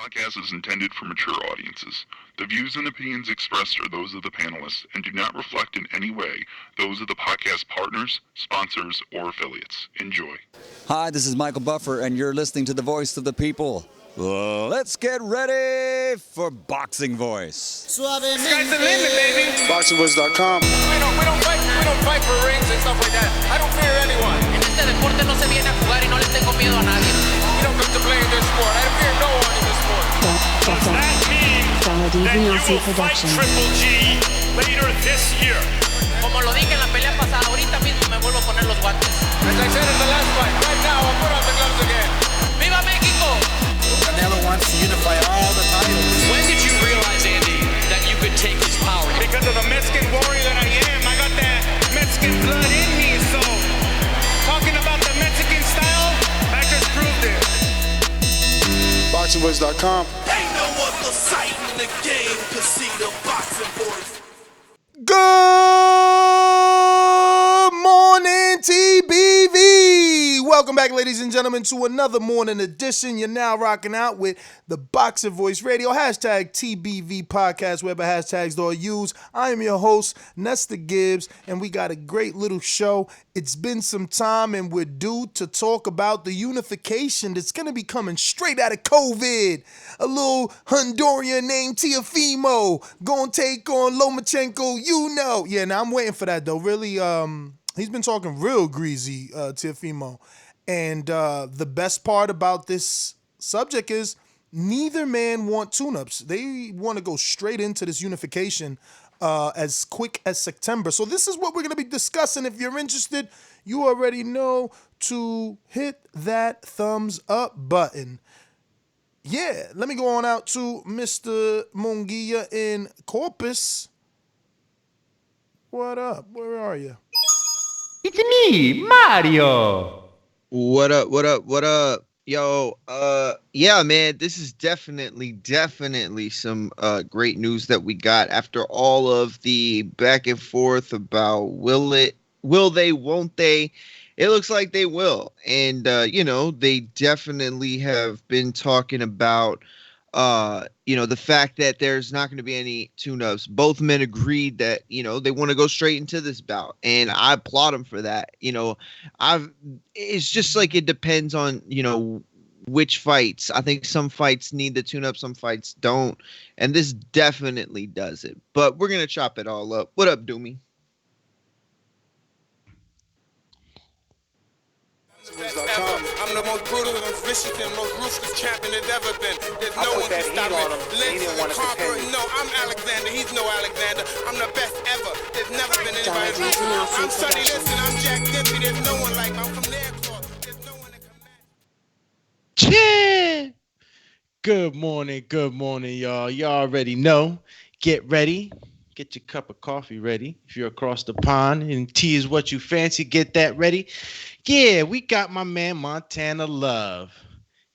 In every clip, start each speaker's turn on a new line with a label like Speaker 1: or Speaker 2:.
Speaker 1: podcast is intended for mature audiences. The views and opinions expressed are those of the panelists and do not reflect in any way those of the podcast partners, sponsors, or affiliates. Enjoy.
Speaker 2: Hi, this is Michael Buffer, and you're listening to the Voice of the People. Let's get ready for Boxing Voice.
Speaker 3: Sky's the limit, baby.
Speaker 4: BoxingVoice.com.
Speaker 3: We don't fight for rings and stuff like that. I don't fear anyone.
Speaker 5: En este deporte no se viene a jugar y no le tengo miedo a nadie.
Speaker 3: We don't come to play in this sport. I fear no one in this sport.
Speaker 6: Does that mean that you will fight Triple G later this year?
Speaker 5: Como lo dije en la pelea pasada, ahorita mismo me vuelvo a poner los guantes.
Speaker 3: As I said in the last fight, right now I'll put on the gloves again.
Speaker 5: ¡Viva México!
Speaker 7: Canelo wants to unify all the titles.
Speaker 8: When did you realize, Andy, that you could take his power?
Speaker 3: Because of the Mexican warrior that I am, I got that Mexican blood in me. So, talking about the Mexican style, I just proved it.
Speaker 4: BoxingVoice.com.
Speaker 9: Ain't no other sight in the game to see the boxing voice.
Speaker 10: Good morning, TBV. Welcome back, ladies and gentlemen, to another morning edition. You're now rocking out with the Boxing Voice Radio, hashtag TBV podcast, whatever hashtags they'll use. I am your host, Nestor Gibbs, and we got a great little show. It's been some time, and we're due to talk about the unification that's going to be coming straight out of COVID. A little Honduran named Teofimo going to take on Lomachenko, you know. Yeah, now I'm waiting for that, though. Really, he's been talking real greasy, Teofimo. And the best part about this subject is neither man want tune-ups. They want to go straight into this unification as quick as September. So this is what we're going to be discussing. If you're interested, you already know to hit that thumbs up button. Yeah, let me go on out to Mr. Munguia in Corpus. What up? Where are you?
Speaker 11: It's me, Mario.
Speaker 12: What up? Yo, yeah, man, this is definitely some great news that we got after all of the back and forth about will they, won't they? It looks like they will. And, they definitely have been talking about, the fact that there's not going to be any tune-ups. Both men agreed that, they want to go straight into this bout. And I applaud them for that. It's just like it depends on, which fights. I think some fights need the tune-up, some fights don't. And this definitely does it. But we're going to chop it all up. What up, Doomy?
Speaker 3: I'm the most brutal, most vicious, and most ruthless champion there's ever been. There's no one can stop me. Lynch the conqueror. No, I'm Alexander. He's no Alexander. I'm the best ever. There's never been anybody like me. I'm Sonny Liston. I'm Jack Dempsey. There's no one like me. I'm from their claw. There's no one that can match.
Speaker 11: Yeah. Good morning, y'all. Y'all already know. Get ready. Get your cup of coffee ready. If you're across the pond and tea is what you fancy, get that ready. Yeah, we got my man Montana Love.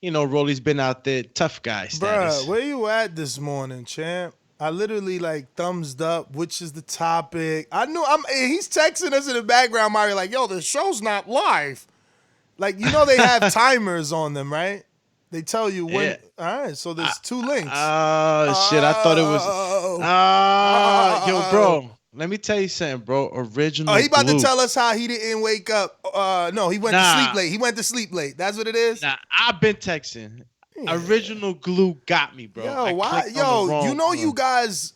Speaker 11: Rolly's been out there, tough guy status.
Speaker 10: Bruh, where you at this morning, champ? I literally thumbs up, which is the topic. I knew he's texting us in the background, Mario, yo, the show's not live. They have timers on them, right? They tell you when. Yeah. All right, so there's two links.
Speaker 11: Shit, I thought it was. Yo, bro, let me tell you something, bro. Original.
Speaker 10: Oh, he about to tell us how he didn't wake up. No, he went to sleep late. He went to sleep late. That's what it is.
Speaker 11: Nah, I've been texting. Yeah. Original glue got me, bro.
Speaker 10: Yo, why? Yo, you guys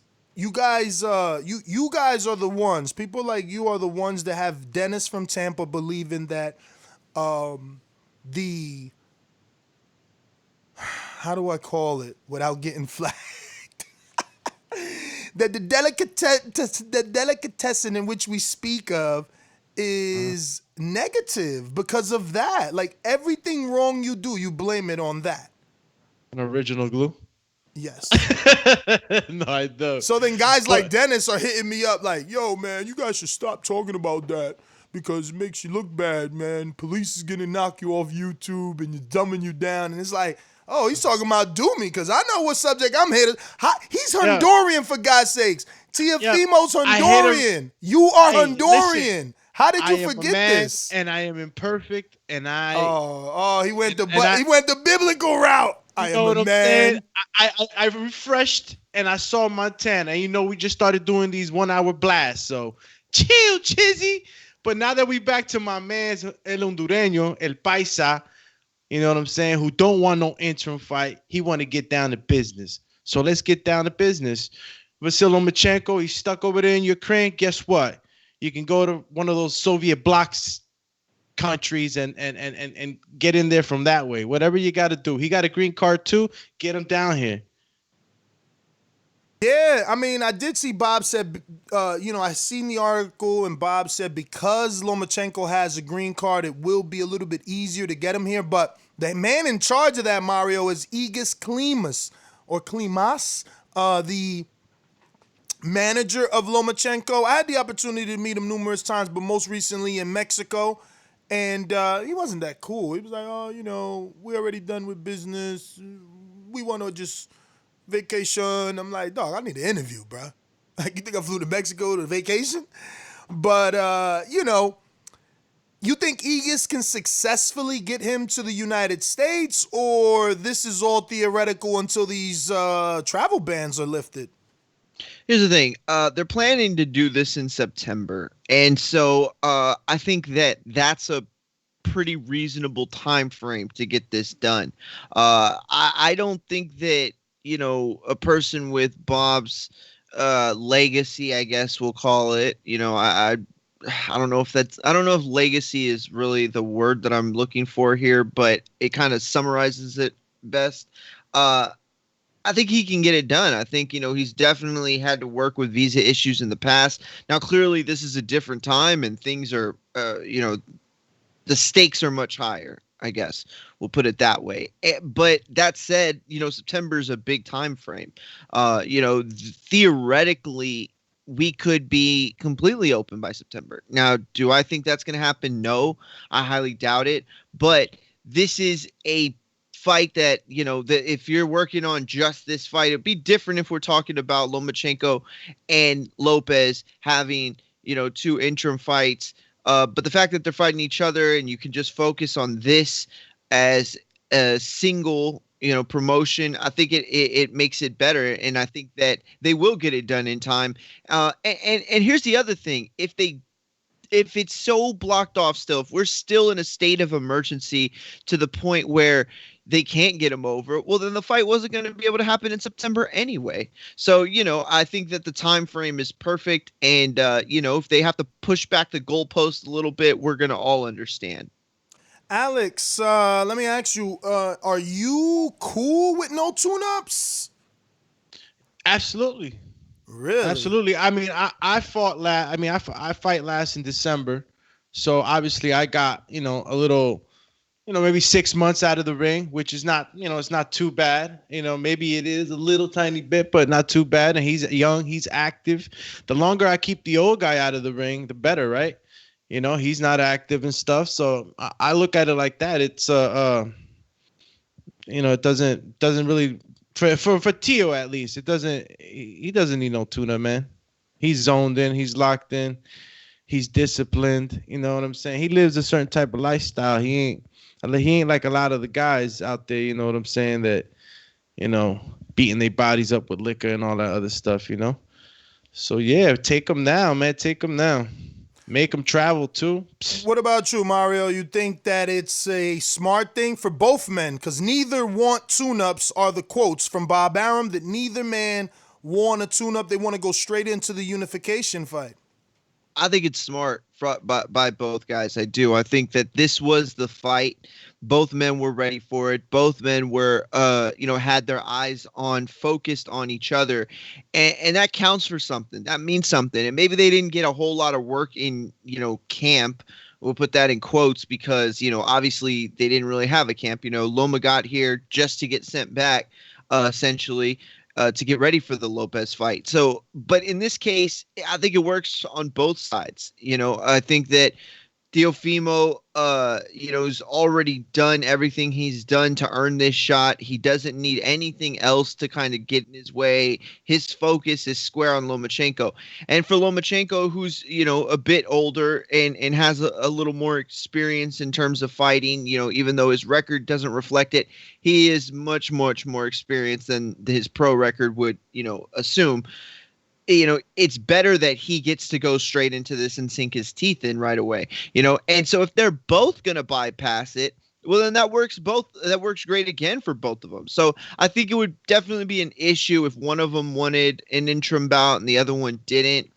Speaker 10: are the ones. People like you are the ones that have Dennis from Tampa believing that the. How do I call it without getting flagged? That the delicatessen in which we speak of is negative because of that. Everything wrong you do, you blame it on that.
Speaker 11: An original glue?
Speaker 10: Yes.
Speaker 11: No, I don't.
Speaker 10: So then guys like Dennis are hitting me up yo, man, you guys should stop talking about that. Because it makes you look bad, man. Police is going to knock you off YouTube and you're dumbing you down. And it's oh, he's talking about Doomy because I know what subject I'm here to. He's Honduran, for God's sakes. Teofimo's Honduran. You are Honduran. Listen, how did you forget this?
Speaker 11: And I am imperfect. And I.
Speaker 10: He went the biblical route. I
Speaker 11: know
Speaker 10: am
Speaker 11: what
Speaker 10: a
Speaker 11: I'm
Speaker 10: man.
Speaker 11: saying? I refreshed and I saw Montana. And we just started doing these 1 hour blasts. So chill, Chizzy. But now that we back to my man's El Hondureño, El Paisa, you know what I'm saying, who don't want no interim fight. He want to get down to business. So let's get down to business. Vasiliy Lomachenko, he's stuck over there in Ukraine. Guess what? You can go to one of those Soviet blocks countries and get in there from that way. Whatever you got to do. He got a green card too. Get him down here.
Speaker 10: Yeah, I mean, I did see Bob said, I seen the article and Bob said because Lomachenko has a green card, it will be a little bit easier to get him here. But the man in charge of that, Mario, is Egis Klimas, the manager of Lomachenko. I had the opportunity to meet him numerous times, but most recently in Mexico. And he wasn't that cool. He was like, we already done with business. We want to just vacation. I'm like, dog, I need an interview, bro. Like, you think I flew to Mexico to vacation? But, you think Egis can successfully get him to the United States, or this is all theoretical until these travel bans are lifted?
Speaker 12: Here's the thing. They're planning to do this in September. And so I think that that's a pretty reasonable time frame to get this done. I don't think that, a person with Bob's legacy, I guess we'll call it, I don't know if legacy is really the word that I'm looking for here, but it kind of summarizes it best. I think he can get it done. I think, he's definitely had to work with visa issues in the past. Now, clearly this is a different time and things are, the stakes are much higher, I guess. We'll put it that way. But that said, September is a big time frame. Theoretically, we could be completely open by September. Now, do I think that's going to happen? No, I highly doubt it. But this is a fight that, that if you're working on just this fight, it'd be different if we're talking about Lomachenko and Lopez having, two interim fights. But the fact that they're fighting each other and you can just focus on this as a single, promotion, I think it makes it better. And I think that they will get it done in time. And here's the other thing. If it's so blocked off still, if we're still in a state of emergency to the point where they can't get him over, well, then the fight wasn't going to be able to happen in September anyway. So, I think that the time frame is perfect. And, if they have to push back the goalpost a little bit, we're going to all understand.
Speaker 10: Alex, let me ask you, are you cool with no tune-ups?
Speaker 11: Absolutely.
Speaker 10: Really?
Speaker 11: Absolutely. I mean, I fought last. I mean, I fight last in December. So obviously I got, a little, maybe 6 months out of the ring, which is not, it's not too bad. Maybe it is a little tiny bit, but not too bad. And he's young, he's active. The longer I keep the old guy out of the ring, the better, right? He's not active and stuff. So I look at it like that. It's, it doesn't really, for Tio at least, he doesn't need no tuna, man. He's zoned in, he's locked in, he's disciplined. You know what I'm saying? He lives a certain type of lifestyle. He ain't like a lot of the guys out there, you know what I'm saying, that, beating their bodies up with liquor and all that other stuff, So, yeah, take them now, man. Take them now. Make them travel, too.
Speaker 10: What about you, Mario? You think that it's a smart thing for both men? Because neither want tune-ups are the quotes from Bob Arum that neither man want a tune-up. They want to go straight into the unification fight.
Speaker 12: I think it's smart by both guys. I do. I think that this was the fight. Both men were ready for it. Both men were, had their eyes focused on each other. And that counts for something. That means something. And maybe they didn't get a whole lot of work in, camp. We'll put that in quotes because, obviously they didn't really have a camp. Loma got here just to get sent back, essentially. To get ready for the Lopez fight. So, but in this case, I think it works on both sides. I think that Teofimo, has already done everything he's done to earn this shot. He doesn't need anything else to kind of get in his way. His focus is square on Lomachenko. And for Lomachenko, who's, a bit older and has a little more experience in terms of fighting, even though his record doesn't reflect it, he is much, much more experienced than his pro record would, assume. It's better that he gets to go straight into this and sink his teeth in right away, and so if they're both going to bypass it, well, then that works great again for both of them. So I think it would definitely be an issue if one of them wanted an interim bout and the other one didn't.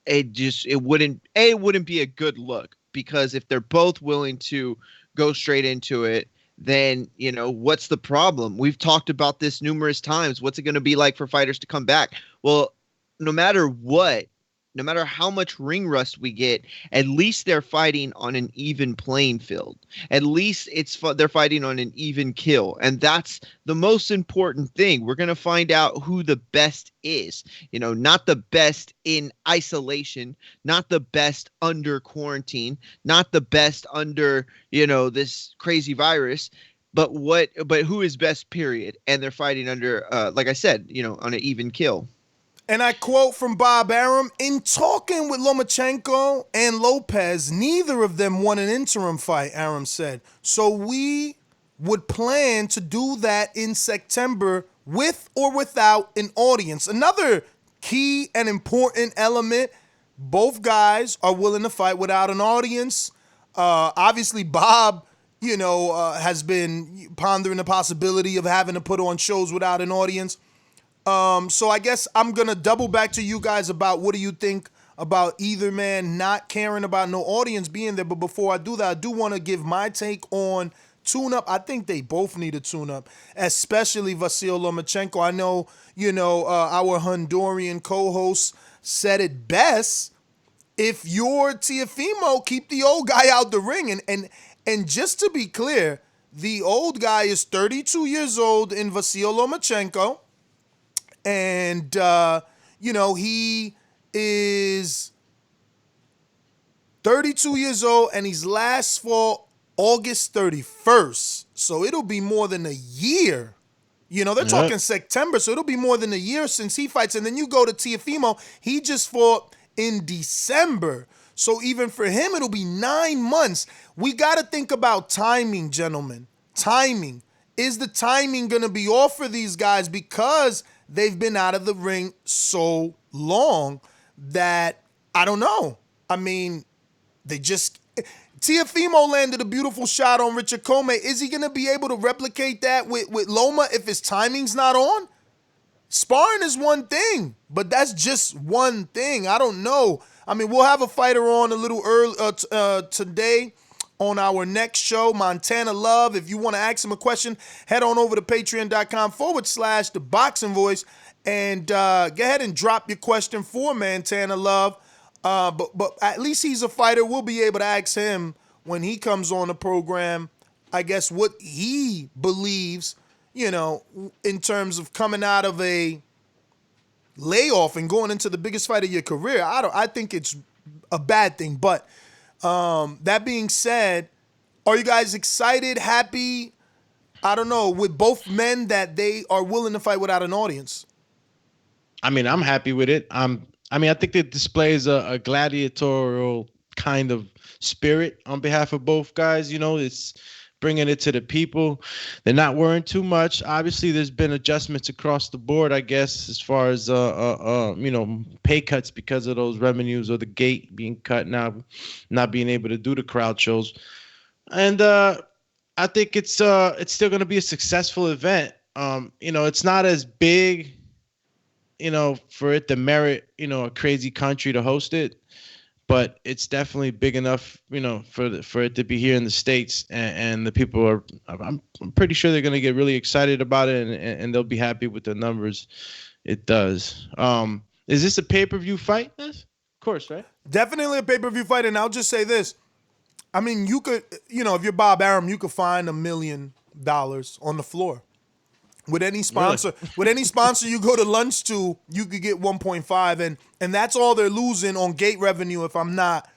Speaker 12: It wouldn't be a good look, because if they're both willing to go straight into it, then, what's the problem? We've talked about this numerous times. What's it going to be like for fighters to come back? Well, no matter what, no matter how much ring rust we get, at least they're fighting on an even playing field. At least they're fighting on an even kill. And that's the most important thing. We're going to find out who the best is, not the best in isolation, not the best under quarantine, not the best under, this crazy virus, but who is best, period. And they're fighting under, like I said, on an even kill.
Speaker 10: And I quote from Bob Arum, in talking with Lomachenko and Lopez, neither of them won an interim fight, Arum said. So we would plan to do that in September with or without an audience. Another key and important element, both guys are willing to fight without an audience. Obviously, Bob, has been pondering the possibility of having to put on shows without an audience. So I guess I'm going to double back to you guys about what do you think about either man not caring about no audience being there. But before I do that, I do want to give my take on tune-up. I think they both need a tune-up, especially Vasiliy Lomachenko. I know, our Honduran co-host said it best. If you're Teofimo, keep the old guy out the ring. And just to be clear, the old guy is 32 years old in Vasiliy Lomachenko. And, he is 32 years old, and he's last fought August 31st. So it'll be more than a year. They're talking September, so it'll be more than a year since he fights. And then you go to Teofimo, he just fought in December. So even for him, it'll be 9 months. We got to think about timing, gentlemen. Timing. Is the timing going to be off for these guys because they've been out of the ring so long that I don't know. I mean, Teofimo landed a beautiful shot on Richard Comey. Is he going to be able to replicate that with Loma if his timing's not on? Sparring is one thing, but that's just one thing. I don't know. I mean, we'll have a fighter on a little early today on our next show, Montana Love. If you want to ask him a question, head on over to patreon.com/The Boxing Voice and go ahead and drop your question for Montana Love. But at least he's a fighter. We'll be able to ask him when he comes on the program, I guess, what he believes, in terms of coming out of a layoff and going into the biggest fight of your career. I think it's a bad thing, but that being said, are you guys excited, happy, I don't know, with both men that they are willing to fight without an audience?
Speaker 11: I mean, I'm happy with it. I think it displays a gladiatorial kind of spirit on behalf of both guys. It's bringing it to the people. They're not worrying too much. Obviously, there's been adjustments across the board, I guess, as far as pay cuts because of those revenues or the gate being cut now, not being able to do the crowd shows. And I think it's still going to be a successful event. It's not as big, for it to merit, a crazy country to host it. But it's definitely big enough, for it to be here in the States, and the people are. I'm pretty sure they're going to get really excited about it, and they'll be happy with the numbers it does. Is this a pay-per-view fight? Yes, of course, right?
Speaker 10: Definitely a pay-per-view fight, and I'll just say this: I mean, you could, if you're Bob Arum, you could find $1 million on the floor. With any sponsor, you go to lunch to, you could get 1.5, and that's all they're losing on gate revenue, if I'm not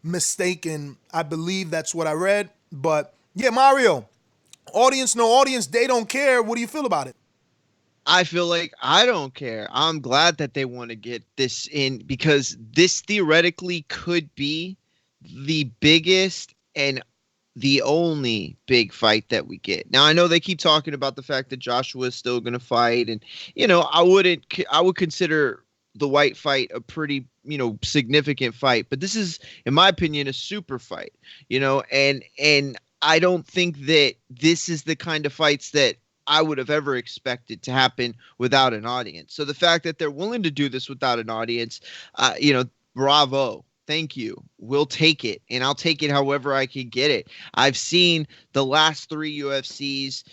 Speaker 10: mistaken. I believe that's what I read. But yeah, Mario, audience, no audience, they don't care. What do you feel about it?
Speaker 12: I feel like I don't care. I'm glad that they want to get this in because this theoretically could be the biggest and the only big fight that we get. Now, I know they keep talking about the fact that Joshua is still going to fight. And, I would consider the White fight a pretty, significant fight. But this is, in my opinion, a super fight, and I don't think that this is the kind of fights that I would have ever expected to happen without an audience. So the fact that they're willing to do this without an audience, bravo. Thank you. We'll take it, and I'll take it however I can get it. I've seen the last 3 UFCs.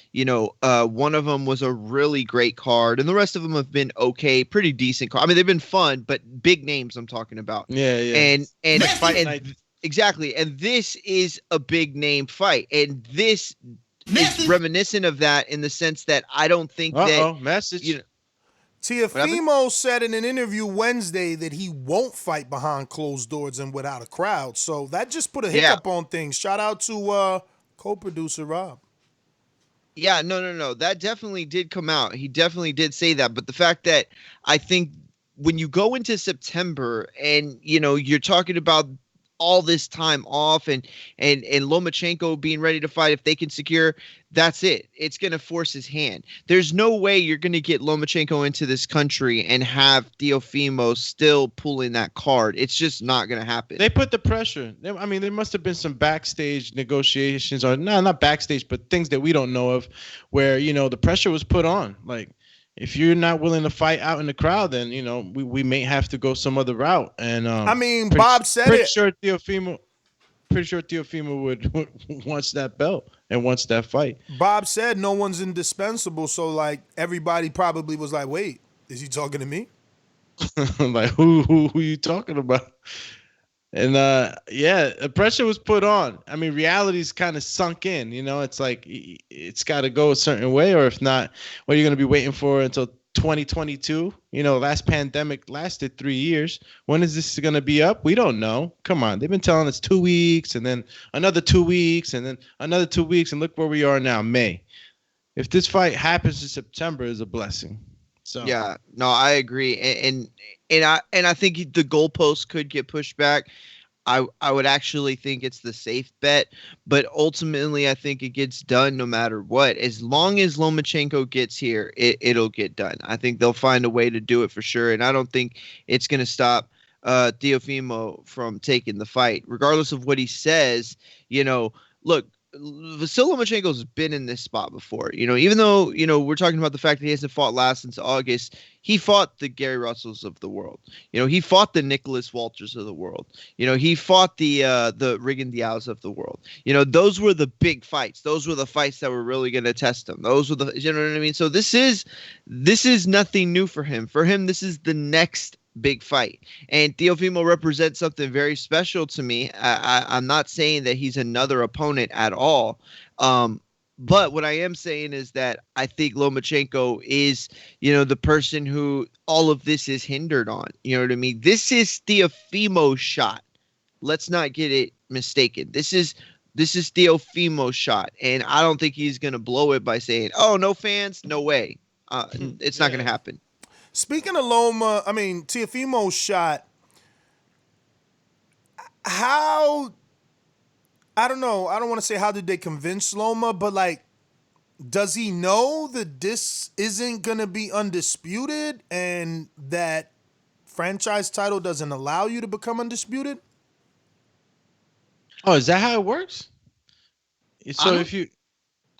Speaker 12: One of them was a really great card, and the rest of them have been okay, pretty decent card. I mean, they've been fun, but big names I'm talking about.
Speaker 11: Yeah.
Speaker 12: And exactly. And this is a big name fight, and this is reminiscent of that in the sense that I don't think that
Speaker 11: message.
Speaker 10: Teofimo said in an interview Wednesday that he won't fight behind closed doors and without a crowd. So that just put a hiccup on things. Shout out to co-producer Rob.
Speaker 12: Yeah, no. That definitely did come out. He definitely did say that. But the fact that I think when you go into September and, you're talking about all this time off and Lomachenko being ready to fight, if they can secure, that's it. It's going to force his hand. There's no way you're going to get Lomachenko into this country and have Teofimo still pulling that card. It's just not going to happen.
Speaker 11: They put the pressure. I mean, there must have been some backstage negotiations, or no, not backstage, but things that we don't know of, where, the pressure was put on. Like, if you're not willing to fight out in the crowd, then, we may have to go some other route. And
Speaker 10: Bob said
Speaker 11: pretty sure Teofimo would wants that belt and wants that fight.
Speaker 10: Bob said no one's indispensable, so like everybody probably was like, "Wait, is he talking to me?"
Speaker 11: Like who you talking about? And the pressure was put on. I mean, reality's kind of sunk in. It's like it's got to go a certain way, or if not, what are you going to be waiting for until 2022? Last pandemic lasted 3 years. When is this going to be up? We don't know. Come on, they've been telling us 2 weeks, and then another 2 weeks, and then another 2 weeks, and look where we are now, May. If this fight happens in September, is a blessing. So
Speaker 12: yeah, no, I agree, and I think the goalposts could get pushed back. I would actually think it's the safe bet, but ultimately I think it gets done no matter what. As long as Lomachenko gets here, it'll get done. I think they'll find a way to do it for sure, and I don't think it's going to stop Teofimo from taking the fight, regardless of what he says. Look. Vasiliy Lomachenko's been in this spot before, even though, we're talking about the fact that he hasn't fought last since August. He fought the Gary Russells of the world. He fought the Nicholas Walters of the world. He fought the Rigon Diaz of the world. Those were the big fights. Those were the fights that were really going to test him. Those were you know what I mean? So this is nothing new for him. For him, this is the next big fight, and Teofimo represents something very special to me. I'm not saying that he's another opponent at all, but what I am saying is that I think Lomachenko is, the person who all of this is hindered on. You know what I mean? This is Teofimo's shot. Let's not get it mistaken. This is Teofimo's shot, and I don't think he's going to blow it by saying, "Oh, no fans, no way." It's not going to happen.
Speaker 10: Speaking of Teofimo's shot, I don't know. I don't want to say how did they convince Loma, but like, does he know that this isn't going to be undisputed and that franchise title doesn't allow you to become undisputed?
Speaker 11: Oh, is that how it works? So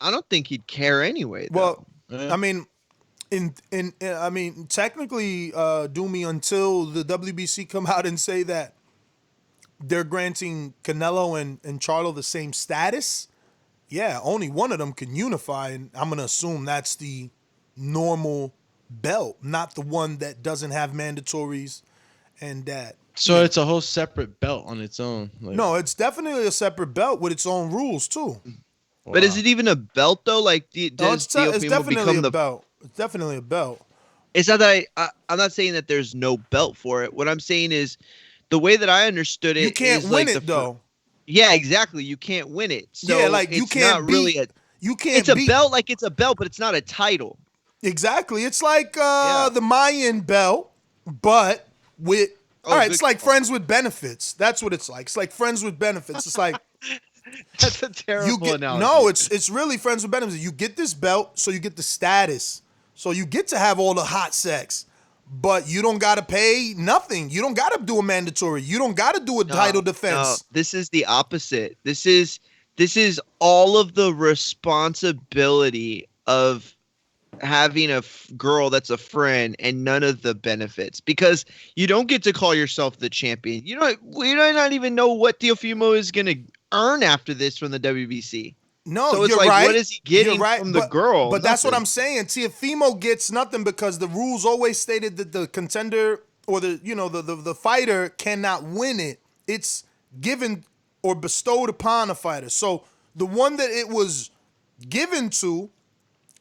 Speaker 12: I don't think he'd care anyway, though.
Speaker 10: Well, I mean, technically, Doomy, until the WBC come out and say that they're granting Canelo and Charlo the same status, yeah, only one of them can unify, and I'm going to assume that's the normal belt, not the one that doesn't have mandatories and that.
Speaker 11: So it's a whole separate belt on its own.
Speaker 10: No, it's definitely a separate belt with its own rules, too.
Speaker 12: Wow. But is it even a belt, though? Like,
Speaker 10: it's definitely a belt. It's definitely a belt.
Speaker 12: It's not that I'm not saying that there's no belt for it. What I'm saying is the way that I understood it,
Speaker 10: you can't
Speaker 12: is
Speaker 10: win
Speaker 12: like
Speaker 10: it though.
Speaker 12: Yeah, exactly. You can't win it. So
Speaker 10: yeah, like you
Speaker 12: it's
Speaker 10: can't
Speaker 12: not
Speaker 10: beat.
Speaker 12: really it's a belt, like it's a belt, but it's not a title.
Speaker 10: Exactly. It's like the Mayan belt, but with all right. It's like friends with benefits. That's what it's like. It's like friends with benefits. It's like
Speaker 12: that's a terrible analogy.
Speaker 10: No, it's really friends with benefits. You get this belt, so you get the status, so you get to have all the hot sex, but you don't gotta pay nothing. You don't gotta do a mandatory. You don't gotta do a title defense.
Speaker 12: No, this is the opposite. This is all of the responsibility of having a girl that's a friend and none of the benefits, because you don't get to call yourself the champion. We don't not even know what Teofimo is going to earn after this from the WBC.
Speaker 10: No,
Speaker 12: so it's
Speaker 10: you're
Speaker 12: like,
Speaker 10: right.
Speaker 12: what is he getting from the girl?
Speaker 10: But that's what I'm saying. Teofimo gets nothing because the rules always stated that the contender or the fighter cannot win it. It's given or bestowed upon a fighter. So the one that it was given to,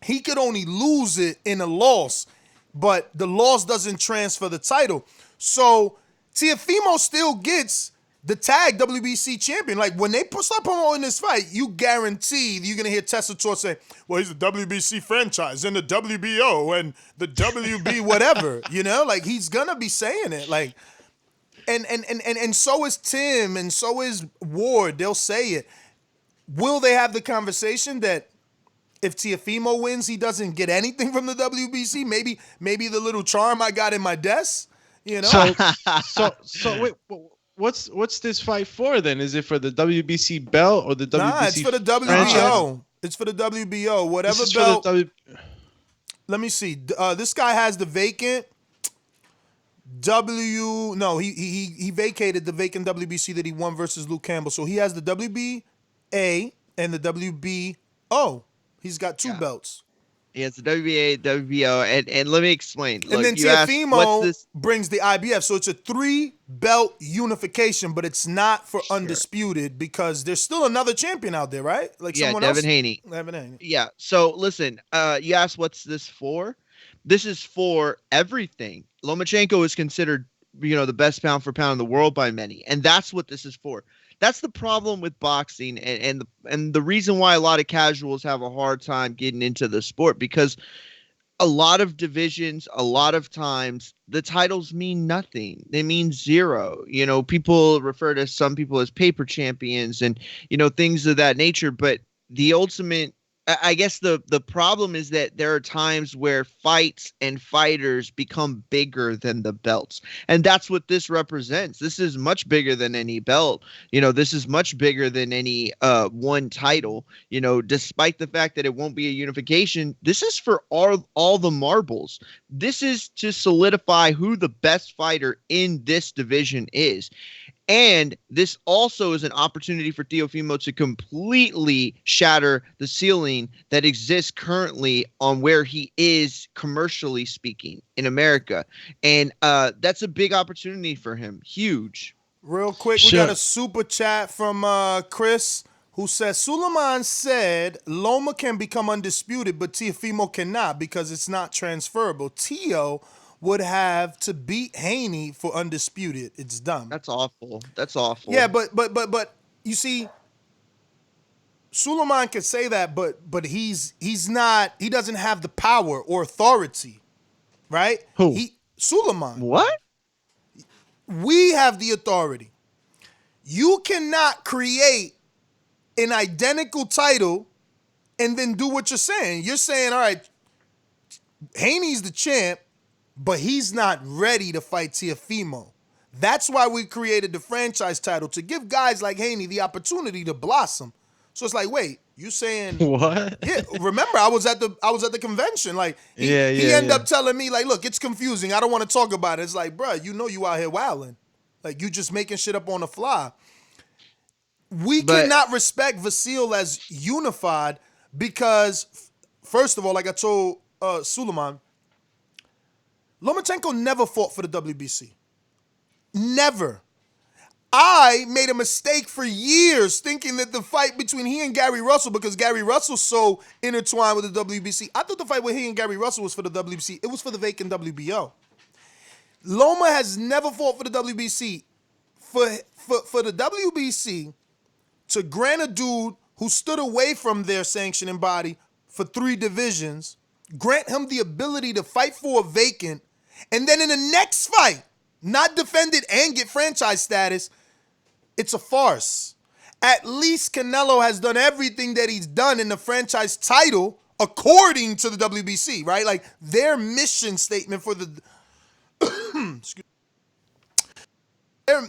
Speaker 10: he could only lose it in a loss, but the loss doesn't transfer the title. So Teofimo still gets the tag WBC champion. Like when they start promoting this fight, you guarantee you're gonna hear Tessa Torres say, "Well, he's the WBC franchise and the WBO and the WB whatever." Like he's gonna be saying it. Like, and so is Tim and so is Ward. They'll say it. Will they have the conversation that if Teofimo wins, he doesn't get anything from the WBC? Maybe the little charm I got in my desk,
Speaker 11: So wait, what's this fight for then? Is it for the WBC belt or the WBC?
Speaker 10: Nah, it's for the WBO.
Speaker 11: franchise?
Speaker 10: It's for the WBO. Whatever
Speaker 11: This is
Speaker 10: belt.
Speaker 11: for the
Speaker 10: Let me see. This guy has the vacant No, he vacated the vacant WBC that he won versus Luke Campbell. So he has the WBA and the WBO. He's got two belts.
Speaker 12: He has the WBA, WBO, and let me explain.
Speaker 10: And then Teofimo brings the IBF. So it's a 3-belt unification, but it's not for undisputed because there's still another champion out there, right? Like someone
Speaker 12: Devin
Speaker 10: else?
Speaker 12: Haney.
Speaker 10: Devin Haney.
Speaker 12: Yeah. So listen, you asked what's this for? This is for everything. Lomachenko is considered, the best pound for pound in the world by many, and that's what this is for. That's the problem with boxing and the reason why a lot of casuals have a hard time getting into the sport, because a lot of divisions, a lot of times the titles mean nothing. They mean zero. People refer to some people as paper champions and, things of that nature. But the ultimate, I guess the problem is that there are times where fights and fighters become bigger than the belts. And that's what this represents. This is much bigger than any belt. This is much bigger than any one title. Despite the fact that it won't be a unification, this is for all the marbles. This is to solidify who the best fighter in this division is. And this also is an opportunity for Teofimo to completely shatter the ceiling that exists currently on where he is commercially speaking in America. And that's a big opportunity for him. Huge.
Speaker 10: Real quick, we got a super chat from Chris who says, Suleiman said Loma can become undisputed, but Teofimo cannot because it's not transferable. Teo would have to beat Haney for undisputed. It's dumb.
Speaker 12: That's awful. That's awful.
Speaker 10: Yeah, but you see, Suleiman can say that, but he's not. He doesn't have the power or authority, right?
Speaker 11: Who?
Speaker 10: Suleiman.
Speaker 12: What?
Speaker 10: We have the authority. You cannot create an identical title and then do what you're saying. You're saying, all right, Haney's the champ, but he's not ready to fight Teofimo. That's why we created the franchise title, to give guys like Haney the opportunity to blossom. So it's like, wait, you saying
Speaker 11: what?
Speaker 10: Yeah, remember I was at the convention. Like he ended up telling me, like, look, it's confusing. I don't want to talk about it. It's like, bruh, you out here wilding. Like you just making shit up on the fly. We cannot respect Vasiliy as unified because, first of all, like I told Suleiman, Lomachenko never fought for the WBC. Never. I made a mistake for years thinking that the fight between he and Gary Russell, because Gary Russell's so intertwined with the WBC, I thought the fight with he and Gary Russell was for the WBC. It was for the vacant WBO. Loma has never fought for the WBC. for the WBC to grant a dude who stood away from their sanctioning body for 3 divisions, grant him the ability to fight for a vacant, and then in the next fight, not defend it and get franchise status, it's a farce. At least Canelo has done everything that he's done in the franchise title according to the WBC, right? Like their mission statement for the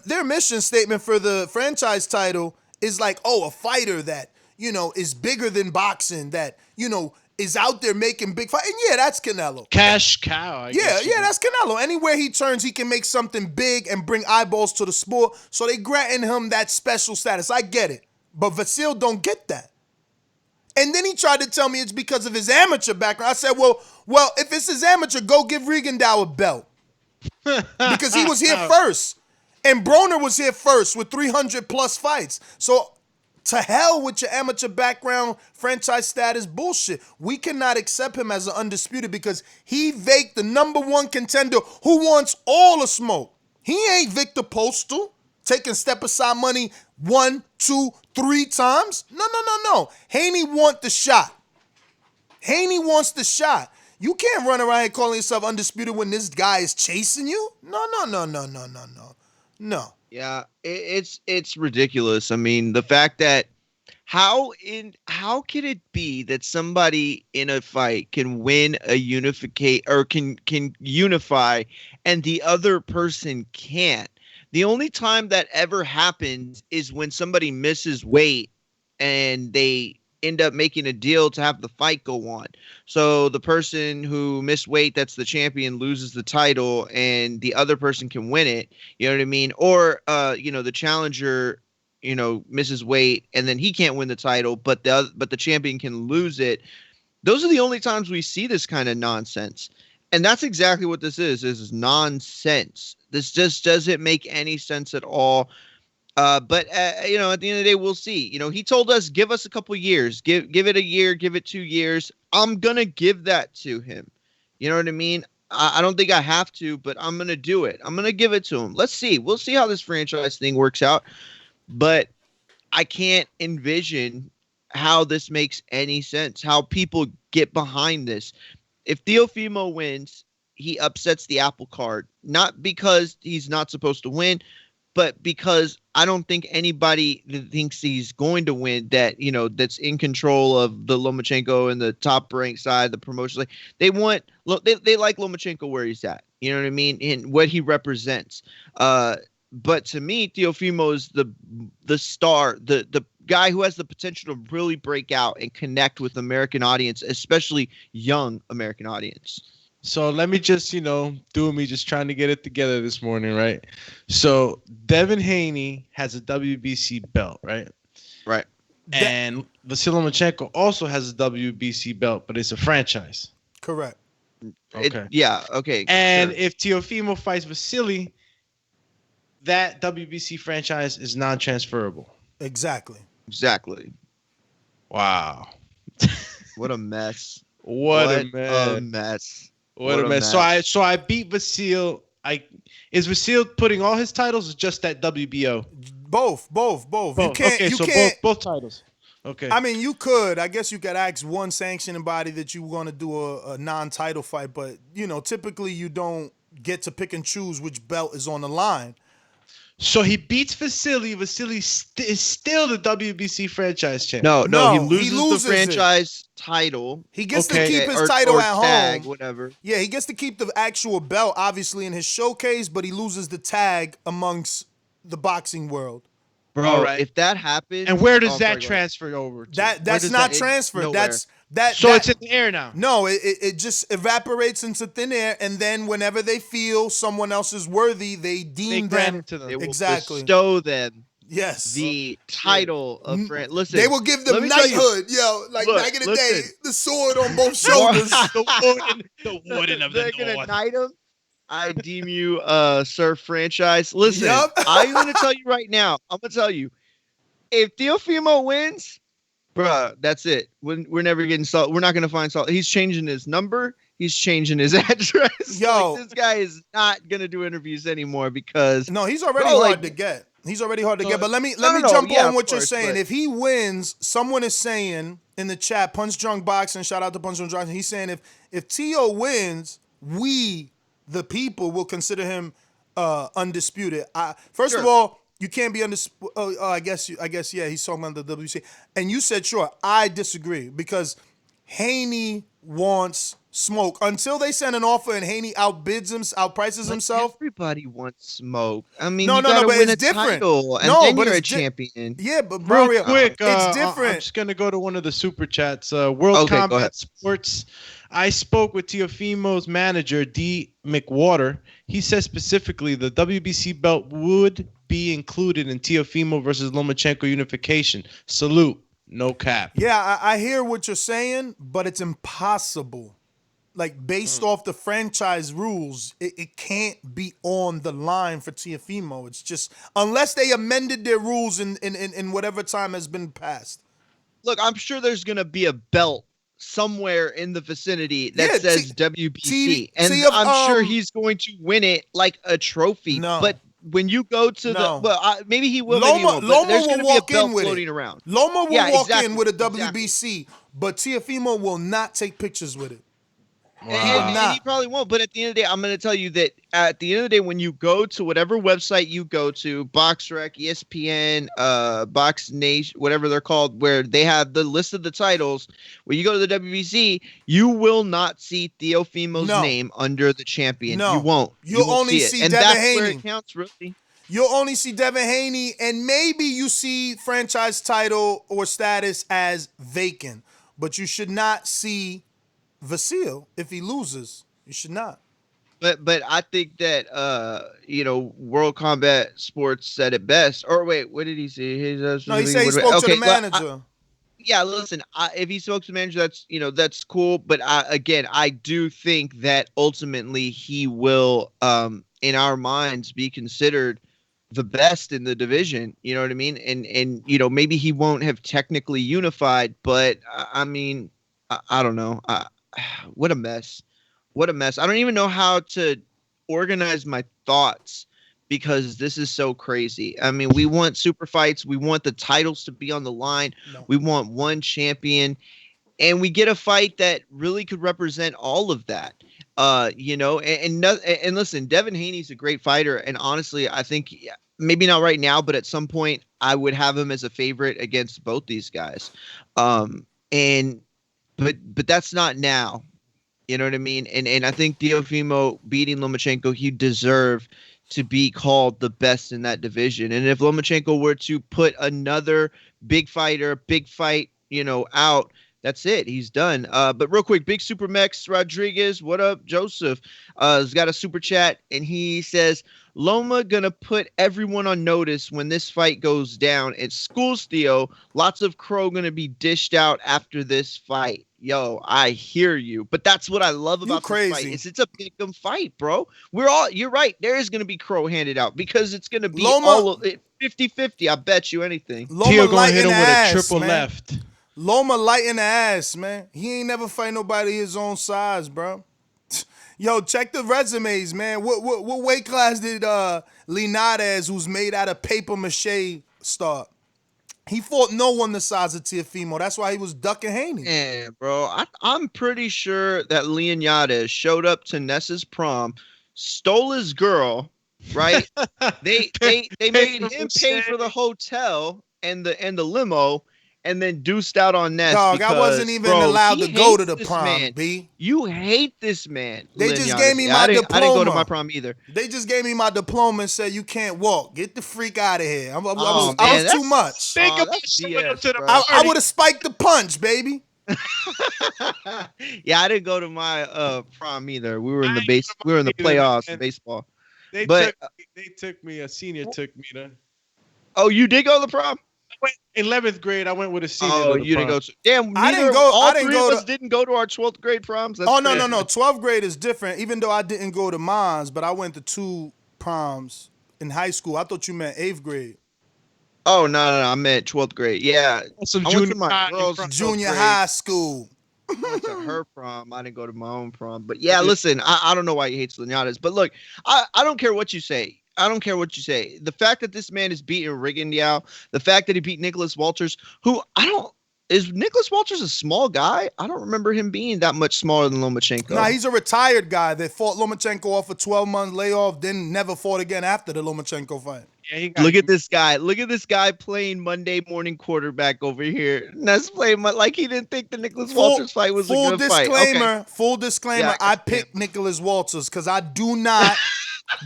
Speaker 10: their mission statement for the franchise title is like, oh, a fighter that, is bigger than boxing, that, is out there making big fight. And yeah, that's Canelo.
Speaker 11: Cash cow. I guess
Speaker 10: that's Canelo. Anywhere he turns, he can make something big and bring eyeballs to the sport. So they granting him that special status. I get it. But Vasiliy don't get that. And then he tried to tell me it's because of his amateur background. I said, well, if it's his amateur, go give Regendow a belt. Because he was here first. And Broner was here first with 300 plus fights. So to hell with your amateur background, franchise status bullshit. We cannot accept him as an undisputed because he vaked the number 1 contender who wants all the smoke. He ain't Victor Postal, taking step aside money 1, 2, 3 times. No. Haney want the shot. Haney wants the shot. You can't run around here calling yourself undisputed when this guy is chasing you. No.
Speaker 12: Yeah, it's ridiculous. I mean, the fact that how can it be that somebody in a fight can win a unificate or can unify and the other person can't? The only time that ever happens is when somebody misses weight and they end up making a deal to have the fight go on. So the person who missed weight, that's the champion, loses the title and the other person can win it. You know what I mean? Or, the challenger, misses weight and then he can't win the title, but the champion can lose it. Those are the only times we see this kind of nonsense. And that's exactly what this is. This is nonsense. This just doesn't make any sense at all. But at the end of the day, we'll see. He told us, give us a couple years, give it a year, give it 2 years. I'm going to give that to him. You know what I mean? I don't think I have to, but I'm going to do it. I'm going to give it to him. Let's see. We'll see how this franchise thing works out. But I can't envision how this makes any sense, how people get behind this. If Teofimo wins, he upsets the apple cart, not because he's not supposed to win, but because I don't think anybody that thinks he's going to win that, that's in control of the Lomachenko and the top ranked side, the promotion. They like Lomachenko where he's at, you know what I mean? And what he represents. But to me, Teofimo is the star, the guy who has the potential to really break out and connect with American audience, especially young American audience.
Speaker 11: So let me just, do me just trying to get it together this morning, right? So Devin Haney has a WBC belt, right?
Speaker 12: Right.
Speaker 11: And Vasiliy Lomachenko also has a WBC belt, but it's a franchise.
Speaker 10: Correct.
Speaker 11: Okay.
Speaker 12: Okay.
Speaker 11: And
Speaker 12: sure.
Speaker 11: if Teofimo fights Vasiliy, that WBC franchise is non-transferable.
Speaker 10: Exactly.
Speaker 11: Wow.
Speaker 12: What a mess.
Speaker 11: What a mess. What a mess. So I beat Vasiliy. Is Vasiliy putting all his titles or just that WBO?
Speaker 10: Both.
Speaker 11: Both titles. Okay.
Speaker 10: I mean, you could. I guess you could ask one sanctioning body that you want to do a non-title fight, but typically you don't get to pick and choose which belt is on the line.
Speaker 11: So he beats Vasiliy. Vasiliy is still the WBC franchise champ.
Speaker 12: No, he loses the franchise title.
Speaker 10: He gets to keep his title at
Speaker 12: tag,
Speaker 10: home.
Speaker 12: Whatever.
Speaker 10: Yeah, he gets to keep the actual belt, obviously, in his showcase, but he loses the tag amongst the boxing world.
Speaker 12: Bro, right. If that happens,
Speaker 11: and where does that transfer over to?
Speaker 10: That's not transferred.
Speaker 11: So it's in the air now.
Speaker 10: No, it just evaporates into thin air, and then whenever they feel someone else is worthy, they deem them
Speaker 11: to them.
Speaker 12: They will
Speaker 10: exactly
Speaker 12: bestow them.
Speaker 10: Yes,
Speaker 12: the title of
Speaker 10: Listen, they will give them knighthood, back in the day, the sword on both shoulders.
Speaker 11: the warden of the
Speaker 12: They're
Speaker 11: North.
Speaker 12: Gonna knight him. I deem you, Sir Franchise. Listen,
Speaker 10: Yep.
Speaker 12: I'm going to tell you right now. I'm going to tell you, if Teofimo wins, bruh, that's it. We're never getting salt. We're not going to find salt. He's changing his number. He's changing his address.
Speaker 10: Yo,
Speaker 12: this guy is not going to do interviews anymore because
Speaker 10: no, he's already hard to get. He's already hard to get. But let me
Speaker 12: No,
Speaker 10: jump
Speaker 12: yeah,
Speaker 10: on what
Speaker 12: of
Speaker 10: you're
Speaker 12: course,
Speaker 10: saying.
Speaker 12: but-
Speaker 10: If he wins, someone is saying in the chat, Punch Drunk Boxing, shout out to Punch Drunk Boxing. He's saying if Tio wins, we the people will consider him undisputed. First of all, you can't be undisputed. I guess yeah. He's talking about the WC. And you said sure. I disagree because Haney wants smoke until they send an offer and Haney outprices himself.
Speaker 12: Everybody wants smoke. I mean,
Speaker 10: No,
Speaker 12: you gotta
Speaker 10: but
Speaker 12: win
Speaker 10: it's
Speaker 12: a
Speaker 10: different.
Speaker 12: title, and
Speaker 10: No,
Speaker 12: then
Speaker 10: but
Speaker 12: you're a
Speaker 10: it's
Speaker 12: champion.
Speaker 10: Yeah, but
Speaker 11: Real
Speaker 10: Mario,
Speaker 11: quick,
Speaker 10: it's
Speaker 11: I'm
Speaker 10: different.
Speaker 11: just gonna go to one of the super chats. World
Speaker 12: Okay, go
Speaker 11: Combat
Speaker 12: ahead.
Speaker 11: Sports. I spoke with Teofimo's manager, D. McWater. He says specifically the WBC belt would be included in Teofimo versus Lomachenko unification. Salute. No cap.
Speaker 10: Yeah, I hear what you're saying, but it's impossible. Like, based off the franchise rules, it can't be on the line for Teofimo. It's just, unless they amended their rules in whatever time has been passed.
Speaker 12: Look, I'm sure there's going to be a belt somewhere in the vicinity that says WBC. And I'm sure he's going to win it like a trophy.
Speaker 10: No.
Speaker 12: But when you go to maybe he will, maybe he won't. But
Speaker 10: Loma
Speaker 12: there's
Speaker 10: will
Speaker 12: going to be a
Speaker 10: walk
Speaker 12: belt
Speaker 10: in with
Speaker 12: floating
Speaker 10: it.
Speaker 12: around.
Speaker 10: Loma will walk
Speaker 12: exactly,
Speaker 10: in with a WBC, but Teofimo will not take pictures with it.
Speaker 12: And he probably won't. But at the end of the day, I'm going to tell you that at the end of the day, when you go to whatever website you go to, BoxRec, ESPN, Box Nation, whatever they're called, where they have the list of the titles, when you go to the WBC, you will not see Teofimo's name under the champion.
Speaker 10: No.
Speaker 12: You won't.
Speaker 10: You'll only see
Speaker 12: and
Speaker 10: Devin
Speaker 12: that's
Speaker 10: Haney.
Speaker 12: where it counts, really.
Speaker 10: You'll only see Devin Haney, and maybe you see franchise title or status as vacant, but you should not see Vasiliy if he loses. You should not.
Speaker 12: But I think that World Combat Sports said it best. Or wait, what did he say?
Speaker 10: No, he said he spoke to the manager.
Speaker 12: Yeah, listen. If he spoke to the manager, that's cool. But I do think that ultimately he will, in our minds, be considered the best in the division. You know what I mean? And maybe he won't have technically unified, but I mean, I don't know. What a mess. What a mess. I don't even know how to organize my thoughts because this is so crazy. I mean, we want super fights. We want the titles to be on the line. No. We want one champion. And we get a fight that really could represent all of that. And listen, Devin Haney's a great fighter. And honestly, I think maybe not right now, but at some point I would have him as a favorite against both these guys. But that's not now. You know what I mean? And I think Teofimo beating Lomachenko, he deserved to be called the best in that division. And if Lomachenko were to put another big fight, out, that's it. He's done. But real quick, Big Super Mex Rodriguez, what up, Joseph? Has got a super chat, and he says, Loma gonna put everyone on notice when this fight goes down. It schools Theo. Lots of crow gonna be dished out after this fight. Yo, I hear you. But that's what I love about this fight. It's a pick'em fight, bro. You're right. There is gonna be crow handed out because it's gonna be all of it 50-50. I bet you anything.
Speaker 11: Theo gonna hit him with a triple left.
Speaker 10: Loma light in the ass, man. He ain't never fight nobody his own size, bro. Yo, check the resumes, man. What weight class did Linares, who's made out of paper mache, start? He fought no one the size of Teofimo. That's why he was ducking Haney.
Speaker 12: Yeah, bro. I'm pretty sure that Linares showed up to Nessa's prom, stole his girl, right? they made him pay for the hotel and the limo. And then deuced out on Ness.
Speaker 10: Dog, I wasn't even allowed to go to the prom, B.
Speaker 12: You hate this man.
Speaker 10: They just gave me my diploma.
Speaker 12: I didn't go to my prom either.
Speaker 10: They just gave me my diploma and said, you can't walk. Get the freak out of here. I was too much.
Speaker 11: Think about showing up to the
Speaker 10: I would have spiked the punch, baby.
Speaker 12: Yeah, I didn't go to my prom either. We were in the playoffs in baseball.
Speaker 11: They took me. A senior took me to.
Speaker 12: Oh, you did go to the prom?
Speaker 11: In 11th grade, I went with a senior.
Speaker 12: Oh, you didn't go to. Damn,
Speaker 10: I didn't go.
Speaker 12: All three of us didn't go to our 12th grade proms.
Speaker 10: That's no. 12th grade is different. Even though I didn't go to mine, but I went to 2 proms in high school. I thought you meant 8th grade.
Speaker 12: Oh no, I meant 12th grade. Yeah,
Speaker 11: some
Speaker 12: I went to my girl's
Speaker 10: junior high school.
Speaker 12: I went to her prom. I didn't go to my own prom. But yeah, listen, I don't know why you hate Linares, but look, I don't care what you say. I don't care what you say. The fact that this man is beating Rigondeaux, the fact that he beat Nicholas Walters, who is Nicholas Walters a small guy? I don't remember him being that much smaller than Lomachenko.
Speaker 10: Nah, he's a retired guy that fought Lomachenko off a 12-month layoff, then never fought again after the Lomachenko fight.
Speaker 11: Yeah,
Speaker 12: Look at this guy. Look at this guy playing Monday morning quarterback over here. That's playing like he didn't think the Nicholas Walters fight was a good fight. Okay.
Speaker 10: Full disclaimer,
Speaker 12: Yeah,
Speaker 10: I picked Nicholas Walters because I do not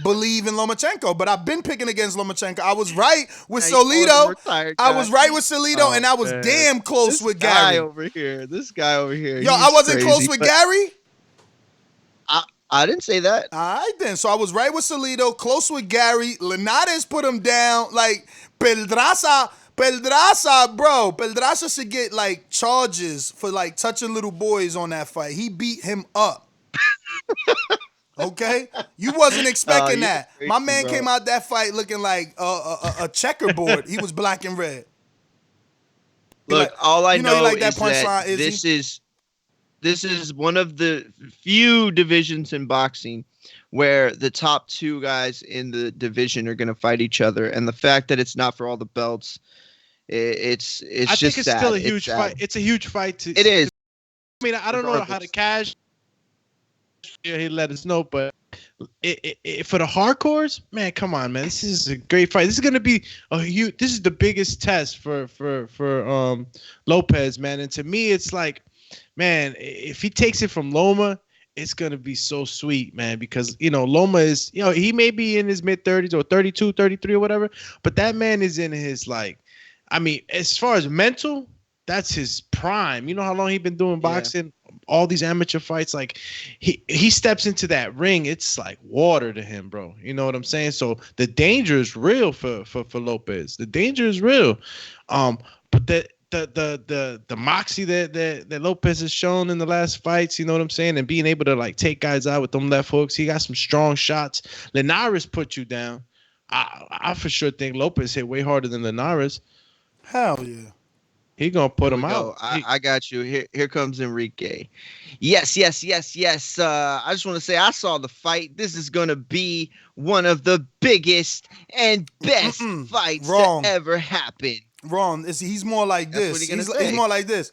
Speaker 10: believe in Lomachenko, but I've been picking against Lomachenko. I was right with Salido. I was right with Salido, and I was damn close with Gary.
Speaker 12: This guy over here.
Speaker 10: Yo, I wasn't close with Gary?
Speaker 12: I didn't say that.
Speaker 10: All right, then. So I was right with Salido, close with Gary. Linares put him down. Like, Pedraza, bro. Pedraza should get, like, charges for, like, touching little boys on that fight. He beat him up. Okay? You wasn't expecting that.
Speaker 12: Crazy,
Speaker 10: My man
Speaker 12: bro.
Speaker 10: came out that fight looking like a checkerboard. He was black and red.
Speaker 12: Look, all I know
Speaker 10: like that
Speaker 12: is that this is one of the few divisions in boxing where the top two guys in the division are going to fight each other, and the fact that it's not for all the belts, it's
Speaker 11: I
Speaker 12: just
Speaker 11: think it's
Speaker 12: sad.
Speaker 11: still a huge fight. It's a huge fight.
Speaker 12: It is.
Speaker 11: I mean, I don't know how to cash. Yeah, he let us know, but for the hardcores, man, come on, man, this is a great fight. This is gonna be a huge. This is the biggest test for Lopez, man. And to me, it's like, man, if he takes it from Loma, it's going to be so sweet, man, because, Loma is, he may be in his mid-30s or 32, 33 or whatever, but that man is in his, as far as mental, that's his prime. You know how long he's been doing boxing? All these amateur fights, like, he steps into that ring, it's like water to him, bro. You know what I'm saying? So the danger is real for Lopez. The danger is real. But the moxie that Lopez has shown in the last fights, you know what I'm saying, and being able to like take guys out with them left hooks, he got some strong shots. Linares put you down. I for sure think Lopez hit way harder than Linares.
Speaker 10: Hell yeah.
Speaker 11: He gonna put him out.
Speaker 12: I got you. Here comes Enrique. Yes. I just want to say I saw the fight. This is gonna be one of the biggest and best fights that ever happened.
Speaker 10: Wrong. He's more like this. He's more like this.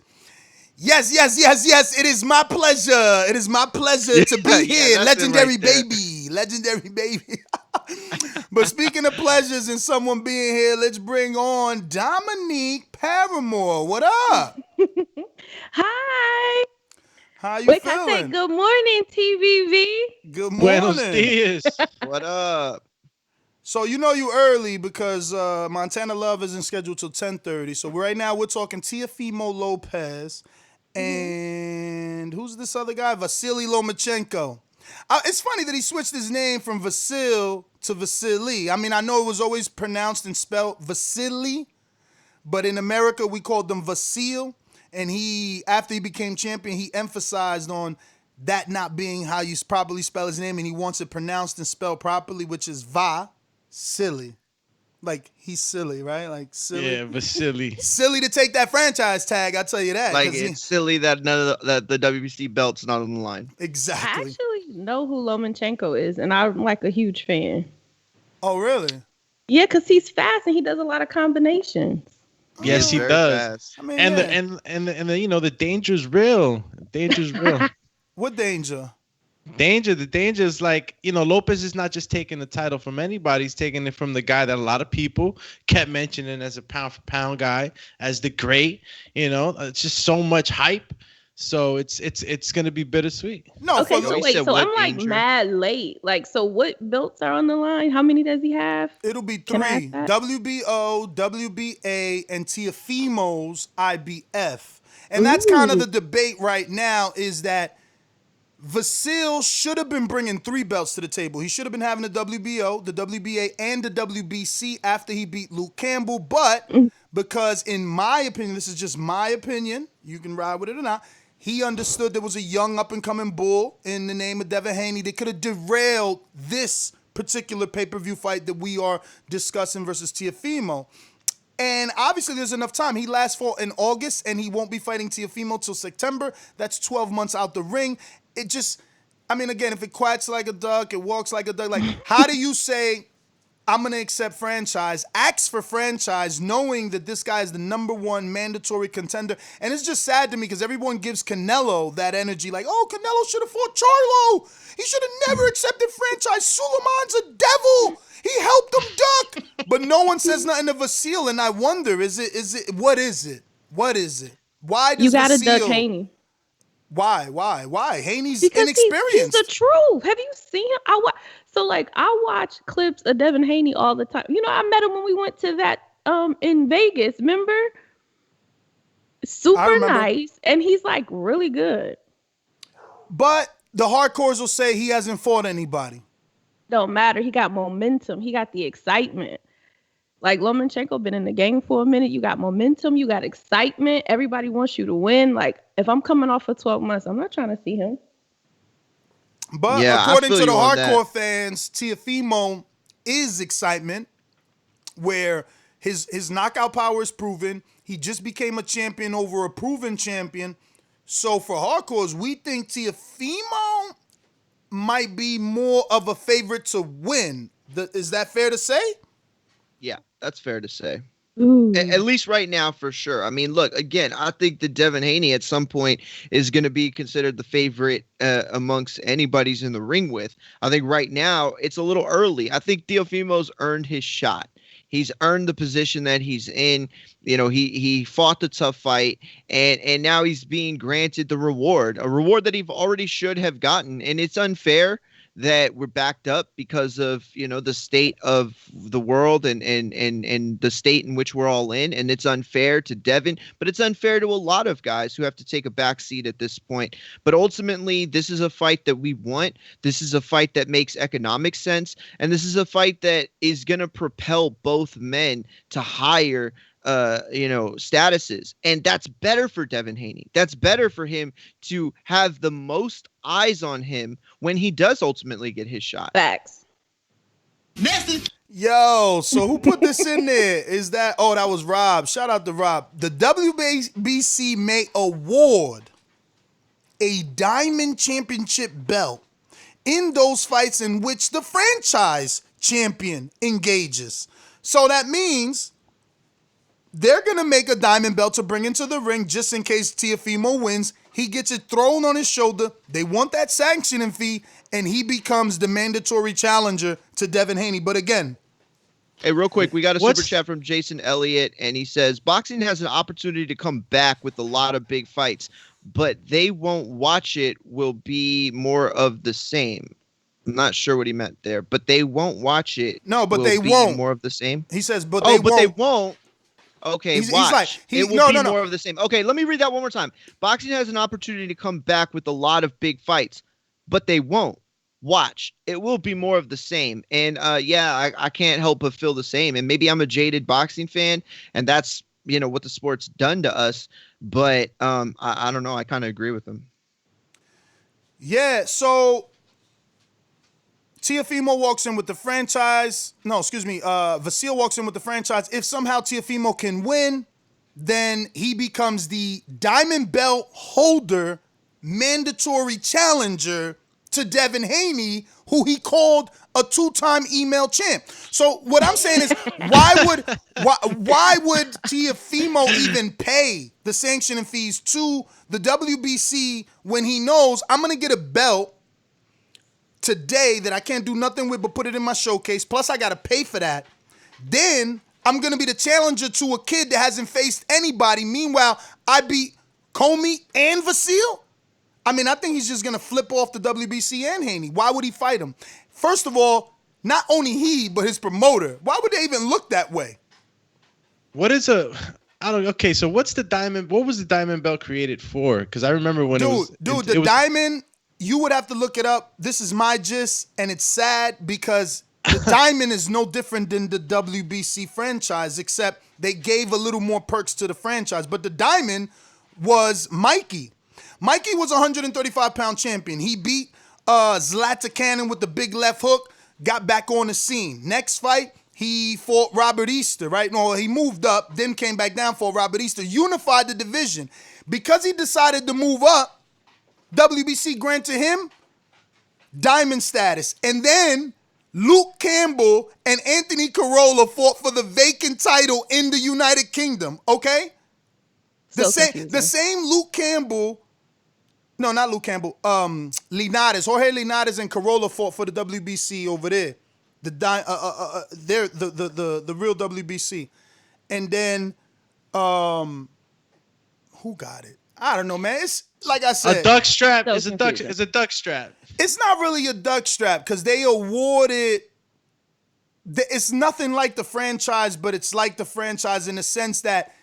Speaker 10: Yes. It is my pleasure. It is my pleasure to be here. Legendary baby. Legendary baby. But speaking of pleasures and someone being here, let's bring on Dominique Paramore. What up?
Speaker 4: Hi.
Speaker 10: How you
Speaker 4: feeling?
Speaker 10: I
Speaker 4: say good morning, TVV.
Speaker 10: Good morning.
Speaker 11: Buenos dias.
Speaker 12: What up?
Speaker 10: So you know you early because Montana Love isn't scheduled till 10:30. So right now we're talking Teofimo Lopez and who's this other guy? Vasiliy Lomachenko. It's funny that he switched his name from Vasil to Vasily. I mean, I know it was always pronounced and spelled Vasily, but in America we called him Vasil. And after he became champion, he emphasized on that not being how you probably spell his name, and he wants it pronounced and spelled properly, which is Silly. Like, he's silly, right? Like, silly.
Speaker 11: Yeah, Vasily.
Speaker 10: Silly to take that franchise tag, I'll tell you that.
Speaker 12: Like, it's silly that that the WBC belt's not on the line.
Speaker 10: Exactly.
Speaker 4: I actually know who Lomachenko is, and I'm like a huge fan.
Speaker 10: Oh, really?
Speaker 4: Yeah, because he's fast and he does a lot of combinations.
Speaker 11: Yes, he does.
Speaker 10: I mean,
Speaker 11: and the danger's real. Danger's real.
Speaker 10: What danger?
Speaker 11: The danger is like, Lopez is not just taking the title from anybody. He's taking it from the guy that a lot of people kept mentioning as a pound for pound guy, as the great, it's just so much hype. So it's going to be bittersweet.
Speaker 10: No,
Speaker 4: okay, so wait, so I'm like mad late. Like, so what belts are on the line? How many does he have?
Speaker 10: It'll be 3. WBO, WBA, and Teofimo's IBF. And that's kind of the debate right now, is that Vasil should have been bringing 3 belts to the table. He should have been having the WBO, the WBA, and the WBC after he beat Luke Campbell. But because, in my opinion, this is just my opinion, you can ride with it or not, he understood there was a young up-and-coming bull in the name of Devin Haney that could have derailed this particular pay-per-view fight that we are discussing versus Teofimo. And obviously there's enough time. He last fought in August, and he won't be fighting Teofimo till September. That's 12 months out the ring. It just, I mean, again, if it quacks like a duck, it walks like a duck. Like, how do you say I'm going to accept franchise, ask for franchise, knowing that this guy is the number one mandatory contender. And it's just sad to me because everyone gives Canelo that energy. Like, oh, Canelo should have fought Charlo. He should have never accepted franchise. Suleiman's a devil. He helped him duck. But no one says nothing to Vasiliy. And I wonder, what is it? Why does
Speaker 4: you got to
Speaker 10: Vasiliy,
Speaker 4: duck Haney?
Speaker 10: Why? Haney's
Speaker 4: Because
Speaker 10: inexperienced.
Speaker 4: He's the truth. Have you seen him? I watch clips of Devin Haney all the time. You know, I met him when we went to that in Vegas. Remember? Super nice, and he's like really good.
Speaker 10: But the hardcores will say he hasn't fought anybody.
Speaker 4: Don't matter. He got momentum. He got the excitement. Like Lomachenko been in the game for a minute. You got momentum. You got excitement. Everybody wants you to win. Like if I'm coming off for 12 months, I'm not trying to see him.
Speaker 10: But according to the hardcore fans, Teofimo is excitement, where his knockout power is proven. He just became a champion over a proven champion. So for hardcores, we think Teofimo might be more of a favorite to win. Is that fair to say?
Speaker 12: Yeah, that's fair to say.
Speaker 4: Ooh.
Speaker 12: At least right now, for sure. I mean, look, again, I think that Devin Haney at some point is going to be considered the favorite amongst anybody's in the ring with. I think right now it's a little early. I think Teofimo's earned his shot. He's earned the position that he's in. You know, he fought the tough fight, and now he's being granted the reward, a reward that he already should have gotten. And it's unfair that we're backed up because of, you know, the state of the world and the state in which we're all in. And it's unfair to Devin, but it's unfair to a lot of guys who have to take a back seat at this point. But ultimately, this is a fight that we want. This is a fight that makes economic sense. And this is a fight that is going to propel both men to higher statuses. And that's better for Devin Haney. That's better for him to have the most eyes on him when he does ultimately get his shot.
Speaker 4: Facts.
Speaker 10: Yo, so who put this in there? That was Rob. Shout out to Rob. The WBC may award a Diamond Championship belt in those fights in which the franchise champion engages. So that means they're going to make a diamond belt to bring into the ring just in case Teofimo wins. He gets it thrown on his shoulder. They want that sanctioning fee, and he becomes the mandatory challenger to Devin Haney. But again,
Speaker 12: hey, real quick, we got a super chat from Jason Elliott, and he says, boxing has an opportunity to come back with a lot of big fights, but they won't watch it will be more of the same. I'm not sure what he meant there, but they won't watch it.
Speaker 10: No, but they won't.
Speaker 12: More of the same?
Speaker 10: He says, but they won't.
Speaker 12: Okay, watch. It will be more of the same. Okay, let me read that one more time. Boxing has an opportunity to come back with a lot of big fights, but they won't. Watch. It will be more of the same. And I can't help but feel the same. And maybe I'm a jaded boxing fan, and that's, you know, what the sport's done to us. But I don't know. I kind of agree with him.
Speaker 10: Yeah, so Teofimo walks in with the franchise. Vasiliy walks in with the franchise. If somehow Teofimo can win, then he becomes the diamond belt holder, mandatory challenger to Devin Haney, who he called a two-time email champ. So what I'm saying is, why would Teofimo even pay the sanctioning fees to the WBC when he knows I'm going to get a belt today that I can't do nothing with but put it in my showcase, plus I got to pay for that. Then I'm going to be the challenger to a kid that hasn't faced anybody. Meanwhile, I beat Comey and Vasiliy. I mean, I think he's just going to flip off the WBC and Haney. Why would he fight him? First of all, not only he, but his promoter. Why would they even look that way?
Speaker 11: Okay, so what's the diamond? What was the diamond belt created for? Because I remember when
Speaker 10: the diamond, you would have to look it up. This is my gist, and it's sad because the diamond is no different than the WBC franchise, except they gave a little more perks to the franchise. But the diamond was Mikey. Mikey was a 135-pound champion. He beat Zlatan Cannon with the big left hook, got back on the scene. Next fight, he fought Robert Easter, right? No, he moved up, then came back down for Robert Easter, unified the division. Because he decided to move up, WBC granted him diamond status. And then Luke Campbell and Anthony Corolla fought for the vacant title in the United Kingdom, okay? The same Luke Campbell, no, not Luke Campbell, Linares, Jorge Linares and Corolla fought for the WBC over there. The real WBC. And then who got it? I don't know, man. It's like I said,
Speaker 11: a duck strap is a duck strap.
Speaker 10: It's not really a duck strap because they awarded. It's nothing like the franchise, but it's like the franchise in the sense that,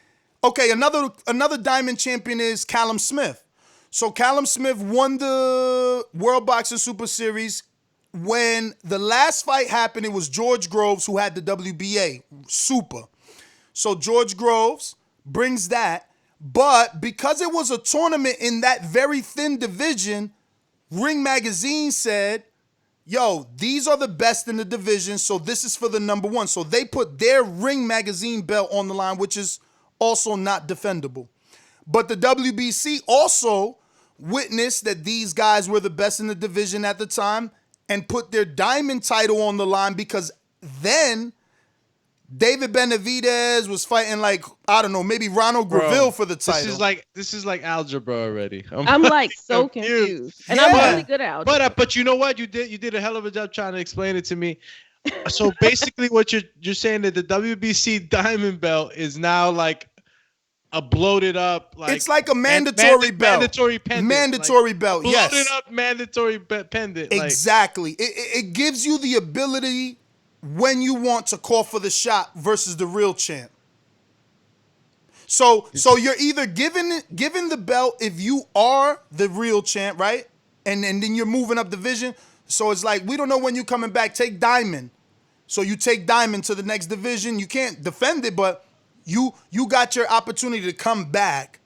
Speaker 10: okay, another diamond champion is Callum Smith. So Callum Smith won the World Boxing Super Series. When the last fight happened, it was George Groves who had the WBA Super. So George Groves brings that. But because it was a tournament in that very thin division, Ring Magazine said, yo, these are the best in the division, so this is for the number one. So they put their Ring Magazine belt on the line, which is also not defendable. But the WBC also witnessed that these guys were the best in the division at the time and put their diamond title on the line because then David Benavidez was fighting like, I don't know, maybe Ronald Graville for the title.
Speaker 11: This is like algebra already.
Speaker 4: I'm like so confused. And I'm really good at algebra.
Speaker 11: But you know what? You did a hell of a job trying to explain it to me. So basically what you're saying that the WBC diamond belt is now like a bloated up, like
Speaker 10: it's like a mandatory belt.
Speaker 11: Mandatory pendant.
Speaker 10: Mandatory belt, yes.
Speaker 11: Bloated up mandatory pendant.
Speaker 10: Exactly. It gives you the ability when you want to call for the shot versus the real champ. So you're either given the belt if you are the real champ, right? And then you're moving up division. So it's like, we don't know when you're coming back. Take diamond. So you take diamond to the next division. You can't defend it, but you got your opportunity to come back,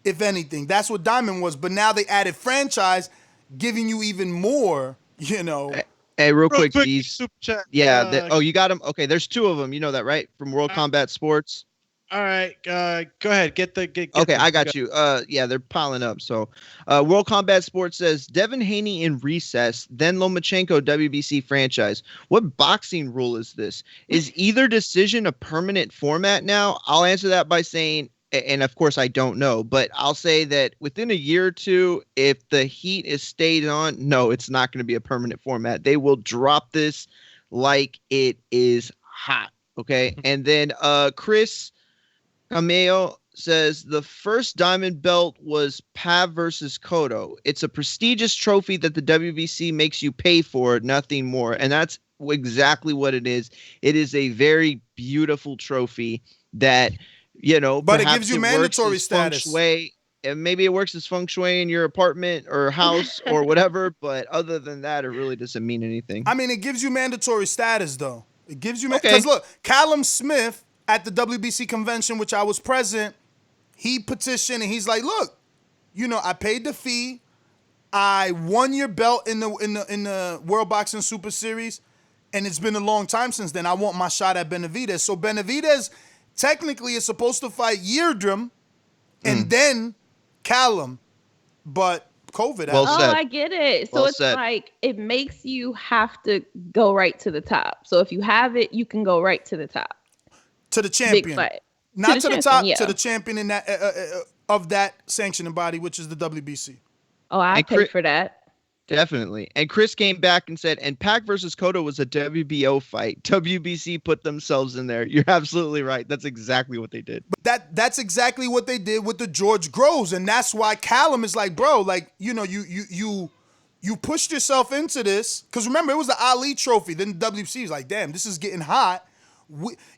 Speaker 10: if anything. That's what diamond was. But now they added franchise, giving you even more, you know.
Speaker 12: Hey, real quick, these.
Speaker 11: Super chat.
Speaker 12: Yeah. You got them. Okay, there's two of them. You know that, right? From World Combat Sports.
Speaker 11: All right. Go ahead. Get
Speaker 12: okay, I got you. Yeah, they're piling up. So, World Combat Sports says Devin Haney in recess, then Lomachenko WBC franchise. What boxing rule is this? Is either decision a permanent format now? I'll answer that by saying, and of course I don't know, but I'll say that within a year or two, if the heat is stayed on, no, it's not going to be a permanent format. They will drop this like it is hot. Okay. And then Chris Cameo says the first diamond belt was Pav versus Cotto. It's a prestigious trophy that the WBC makes you pay for, nothing more. And that's exactly what it is. It is a very beautiful trophy that, you know,
Speaker 10: but it gives you mandatory status.
Speaker 12: And maybe it works as feng shui in your apartment or house or whatever. But other than that, it really doesn't mean anything.
Speaker 10: I mean, it gives you mandatory status, though. It gives you because look, Callum Smith at the WBC convention, which I was present, he petitioned and he's like, look, you know, I paid the fee. I won your belt in the World Boxing Super Series, and it's been a long time since then. I want my shot at Benavidez. So Benavidez technically is supposed to fight Yildirim and then Callum, but COVID happened.
Speaker 4: Oh, I get it. So it's like it makes you have to go right to the top. So if you have it, you can go right to the top.
Speaker 10: To the champion.
Speaker 4: Big fight.
Speaker 10: Not to the top, to the champion in that of that sanctioning body, which is the WBC.
Speaker 4: Oh, I paid for that.
Speaker 12: Definitely. And Chris came back and said, and Pac versus Cotto was a WBO fight. WBC put themselves in there. You're absolutely right. That's exactly what they did.
Speaker 10: But that's exactly what they did with the George Groves. And that's why Callum is like, bro, like, you know, you pushed yourself into this. Because remember, it was the Ali trophy. Then the WBC was like, damn, this is getting hot.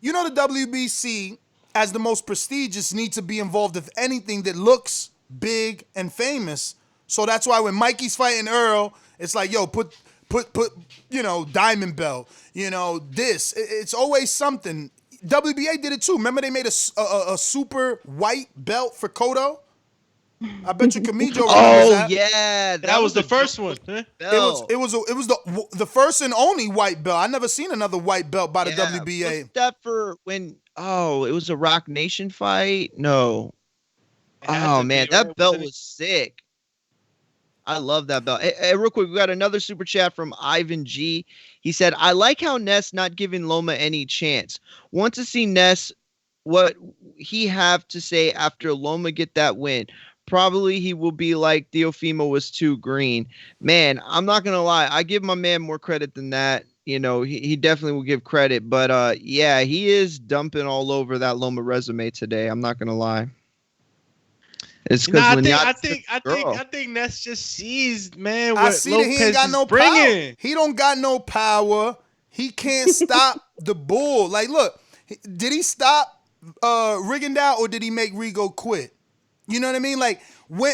Speaker 10: You know, the WBC, as the most prestigious, need to be involved with anything that looks big and famous. So that's why when Mikey's fighting Earl, it's like, yo, put, you know, diamond belt, you know, this. It's always something. WBA did it too. Remember they made a super white belt for Cotto? I bet you Camijo remembers that.
Speaker 12: Oh yeah,
Speaker 11: that was the first one. Huh?
Speaker 10: It was the first and only white belt. I never seen another white belt by the WBA.
Speaker 12: Was that for when? Oh, it was a Rock Nation fight. No. Oh man, that belt was sick. I love that belt. Hey, real quick, we got another super chat from Ivan G. He said, I like how Ness not giving Loma any chance. Want to see Ness what he have to say after Loma get that win. Probably he will be like Teofimo was too green. Man, I'm not going to lie. I give my man more credit than that. You know, he definitely will give credit. But, yeah, he is dumping all over that Loma resume today. I'm not going to lie. It's because
Speaker 11: I think Ness just sees, man, what
Speaker 10: I see
Speaker 11: Lopez
Speaker 10: that he ain't got
Speaker 11: is
Speaker 10: no
Speaker 11: bringing.
Speaker 10: power. He don't got no power. He can't stop the bull. Like, look, did he stop Rigondeaux or did he make Rigo quit? You know what I mean? Like, when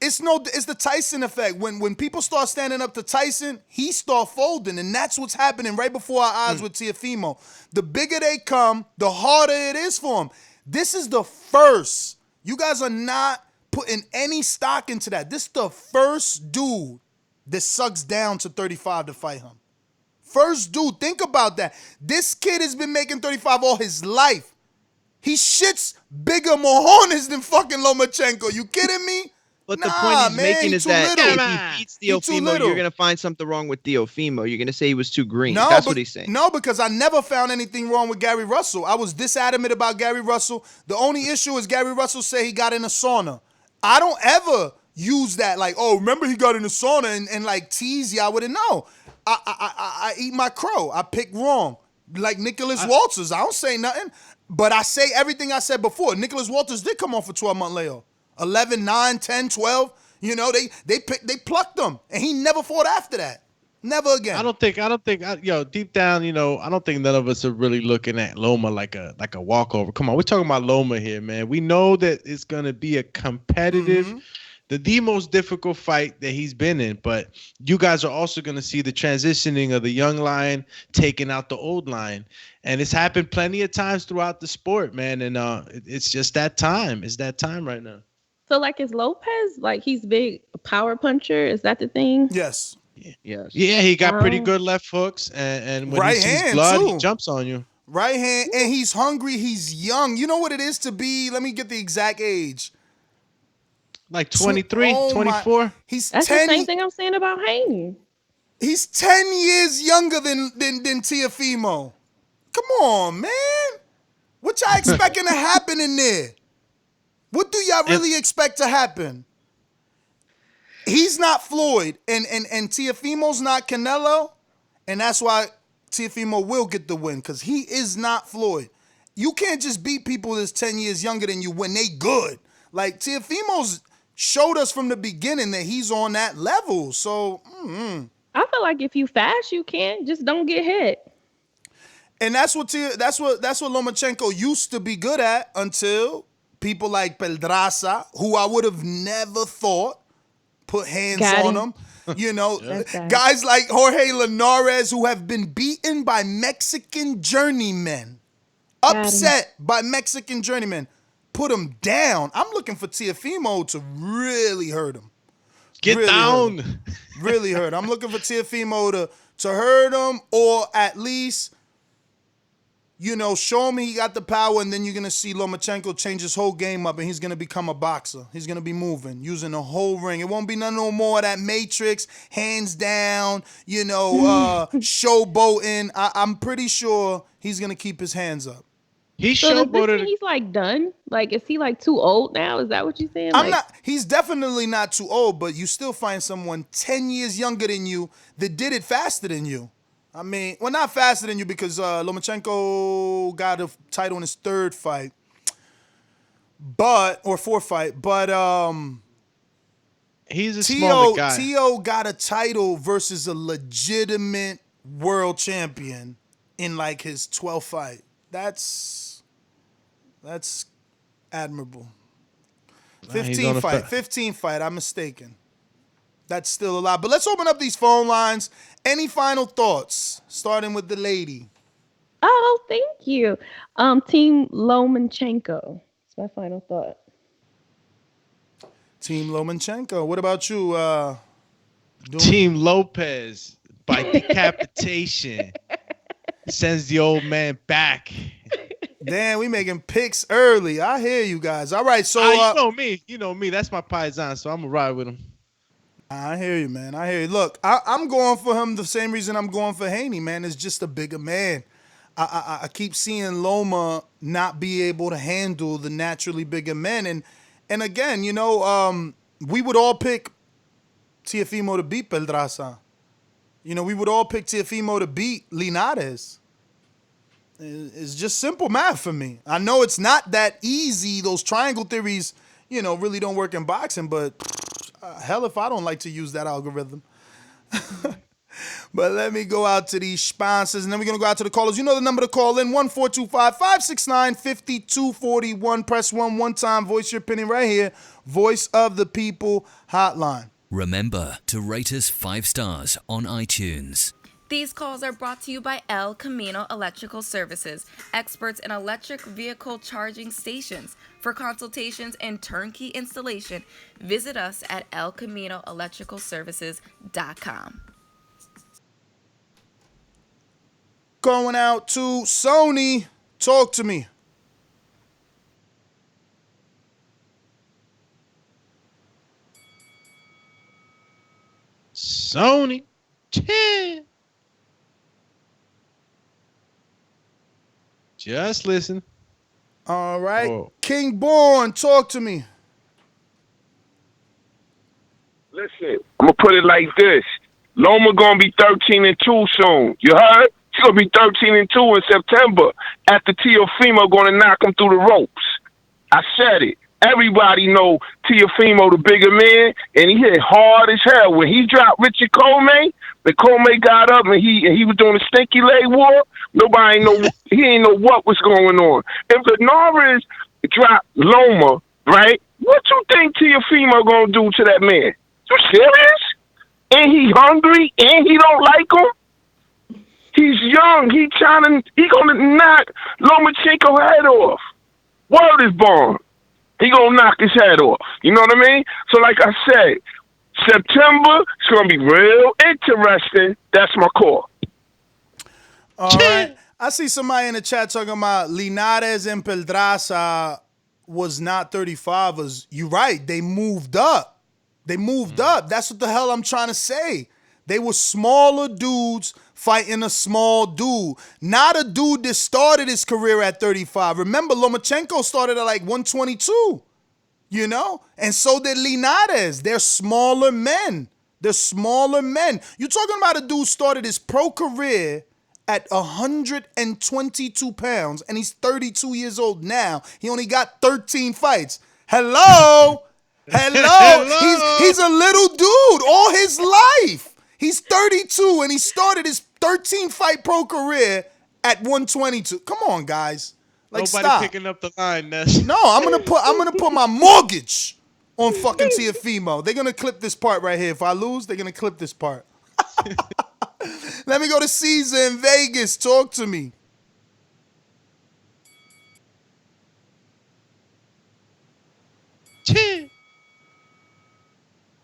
Speaker 10: it's the Tyson effect. When people start standing up to Tyson, he start folding, and that's what's happening right before our eyes with Teofimo. The bigger they come, the harder it is for him. This is the first. You guys are not putting any stock into that. This is the first dude that sucks down to 35 to fight him. First dude, think about that. This kid has been making 35 all his life. He shits bigger mojones than fucking Lomachenko. You kidding me?
Speaker 12: But the point he's making is that
Speaker 10: little.
Speaker 12: if he beats Teofimo, you're going to find something wrong with Teofimo. You're going to say he was too green. That's what he's saying.
Speaker 10: No, because I never found anything wrong with Gary Russell. I was this adamant about Gary Russell. The only issue is Gary Russell say he got in a sauna. I don't ever use that like, oh, remember he got in the sauna and like tease y'all with it. No, I eat my crow. I pick wrong. Like Nicholas Walters. I don't say nothing. But I say everything I said before. Nicholas Walters did come off for 12-month layoff. 11, 9, 10, 12. You know, they plucked him. And he never fought after that. Never again.
Speaker 11: I don't think, deep down, you know, I don't think none of us are really looking at Loma like a walkover. Come on, we're talking about Loma here, man. We know that it's going to be a competitive, the most difficult fight that he's been in. But you guys are also going to see the transitioning of the young lion taking out the old lion. And it's happened plenty of times throughout the sport, man. And it's just that time. It's that time right now.
Speaker 4: So, like, is Lopez, like, he's big power puncher? Is that the thing?
Speaker 10: Yes.
Speaker 12: Yes.
Speaker 11: Yeah, he got pretty good left hooks. And when
Speaker 10: right
Speaker 11: he sees
Speaker 10: hand,
Speaker 11: blood,
Speaker 10: too.
Speaker 11: he jumps on you.
Speaker 10: Right hand. And he's hungry. He's young. You know what it is to be, let me get the exact age.
Speaker 11: Like 23, 24.
Speaker 10: He's
Speaker 4: That's
Speaker 10: 10,
Speaker 4: the same thing I'm saying about Haney.
Speaker 10: He's 10 years younger than Teofimo. Come on, man. What y'all expecting to happen in there? What do y'all really expect to happen? He's not Floyd, and Teofimo's not Canelo, and that's why Teofimo will get the win, because he is not Floyd. You can't just beat people that's 10 years younger than you when they good. Like, Teofimo's showed us from the beginning that he's on that level, so...
Speaker 4: I feel like if you fast, you can. Just don't get hit.
Speaker 10: And that's what Lomachenko used to be good at until people like Pedraza, who I would have never thought put hands on him. You know, guys like Jorge Linares, who have been beaten by Mexican journeymen, upset by Mexican journeymen, put him down. I'm looking for Teofimo to really hurt him.
Speaker 11: Get down.
Speaker 10: Really hurt. I'm looking for Teofimo to hurt him, or at least, you know, show him he got the power, and then you're going to see Lomachenko change his whole game up, and he's going to become a boxer. He's going to be moving, using the whole ring. It won't be no more of that matrix, hands down, you know, showboating. I'm pretty sure he's going to keep his hands up.
Speaker 11: He's
Speaker 4: showboated. He's like done. Like, is he like too old now? Is that what you're saying?
Speaker 10: He's definitely not too old, but you still find someone 10 years younger than you that did it faster than you. I mean, well, not faster than you, because Lomachenko got a title in his third fight, or fourth fight. But
Speaker 11: he's a smaller guy.
Speaker 10: Teo got a title versus a legitimate world champion in like his 12th fight. That's admirable. 15 fight. I'm mistaken. That's still a lot. But let's open up these phone lines. Any final thoughts? Starting with the lady.
Speaker 4: Oh, thank you. Team Lomachenko. That's my final thought.
Speaker 10: Team Lomachenko. What about you?
Speaker 11: Team Lopez by decapitation sends the old man back.
Speaker 10: Damn, we making picks early. I hear you guys. All right, so
Speaker 11: you know me. That's my paisan, so I'm gonna ride with him.
Speaker 10: I hear you, man. I hear you. Look, I'm going for him the same reason I'm going for Haney, man. It's just a bigger man. I keep seeing Loma not be able to handle the naturally bigger men. And again, we would all pick Teofimo to beat Pedraza. We would all pick Teofimo to beat Linares. It's just simple math for me. I know it's not that easy. Those triangle theories, really don't work in boxing, but hell if I don't like to use that algorithm. But let me go out to these sponsors, and then we're going to go out to the callers. You know the number to call in, 1-425-569-5241. Press 1 time. Voice your opinion right here. Voice of the People hotline.
Speaker 13: Remember to rate us 5 stars on iTunes.
Speaker 14: These calls are brought to you by El Camino Electrical Services, experts in electric vehicle charging stations. For consultations and turnkey installation, visit us at elcaminoelectricalservices.com.
Speaker 10: Going out to Sony. Talk to me.
Speaker 11: Sony. Yeah. Just listen.
Speaker 10: All right. King Born, talk to me.
Speaker 15: Listen, I'm going to put it like this. Loma going to be 13-2 soon. You heard? He's going to be 13-2 in September after Teofimo going to knock him through the ropes. I said it. Everybody know Teofimo the bigger man, and he hit hard as hell. When he dropped Richard Coleman, the Coleman got up and he was doing the stinky leg war. Nobody he ain't know what was going on. If the Norris dropped Loma, right, what you think Teofimo gonna do to that man? You serious? And he hungry and he don't like him? He's young. He gonna knock Lomachenko head off. Word is born. He gonna knock his head off. You know what I mean? So like I said, September, it's gonna be real interesting. That's my call.
Speaker 10: All right. I see somebody in the chat talking about Linares and Pedraza was not 35ers. You're right. They moved up. That's what the hell I'm trying to say. They were smaller dudes fighting a small dude. Not a dude that started his career at 35. Remember, Lomachenko started at like 122, And so did Linares. They're smaller men. You're talking about a dude started his pro career at 122 pounds, and he's 32 years old now. He only got 13 fights. Hello? He's a little dude all his life. He's 32, and he started his 13-fight pro career at 122. Come on, guys.
Speaker 11: Nobody
Speaker 10: stop.
Speaker 11: Picking up the line, Ness.
Speaker 10: No, I'm gonna put my mortgage on fucking Teofimo. They're gonna clip this part right here. If I lose, they're gonna clip this part. Let me go to Caesar in Vegas. Talk to me.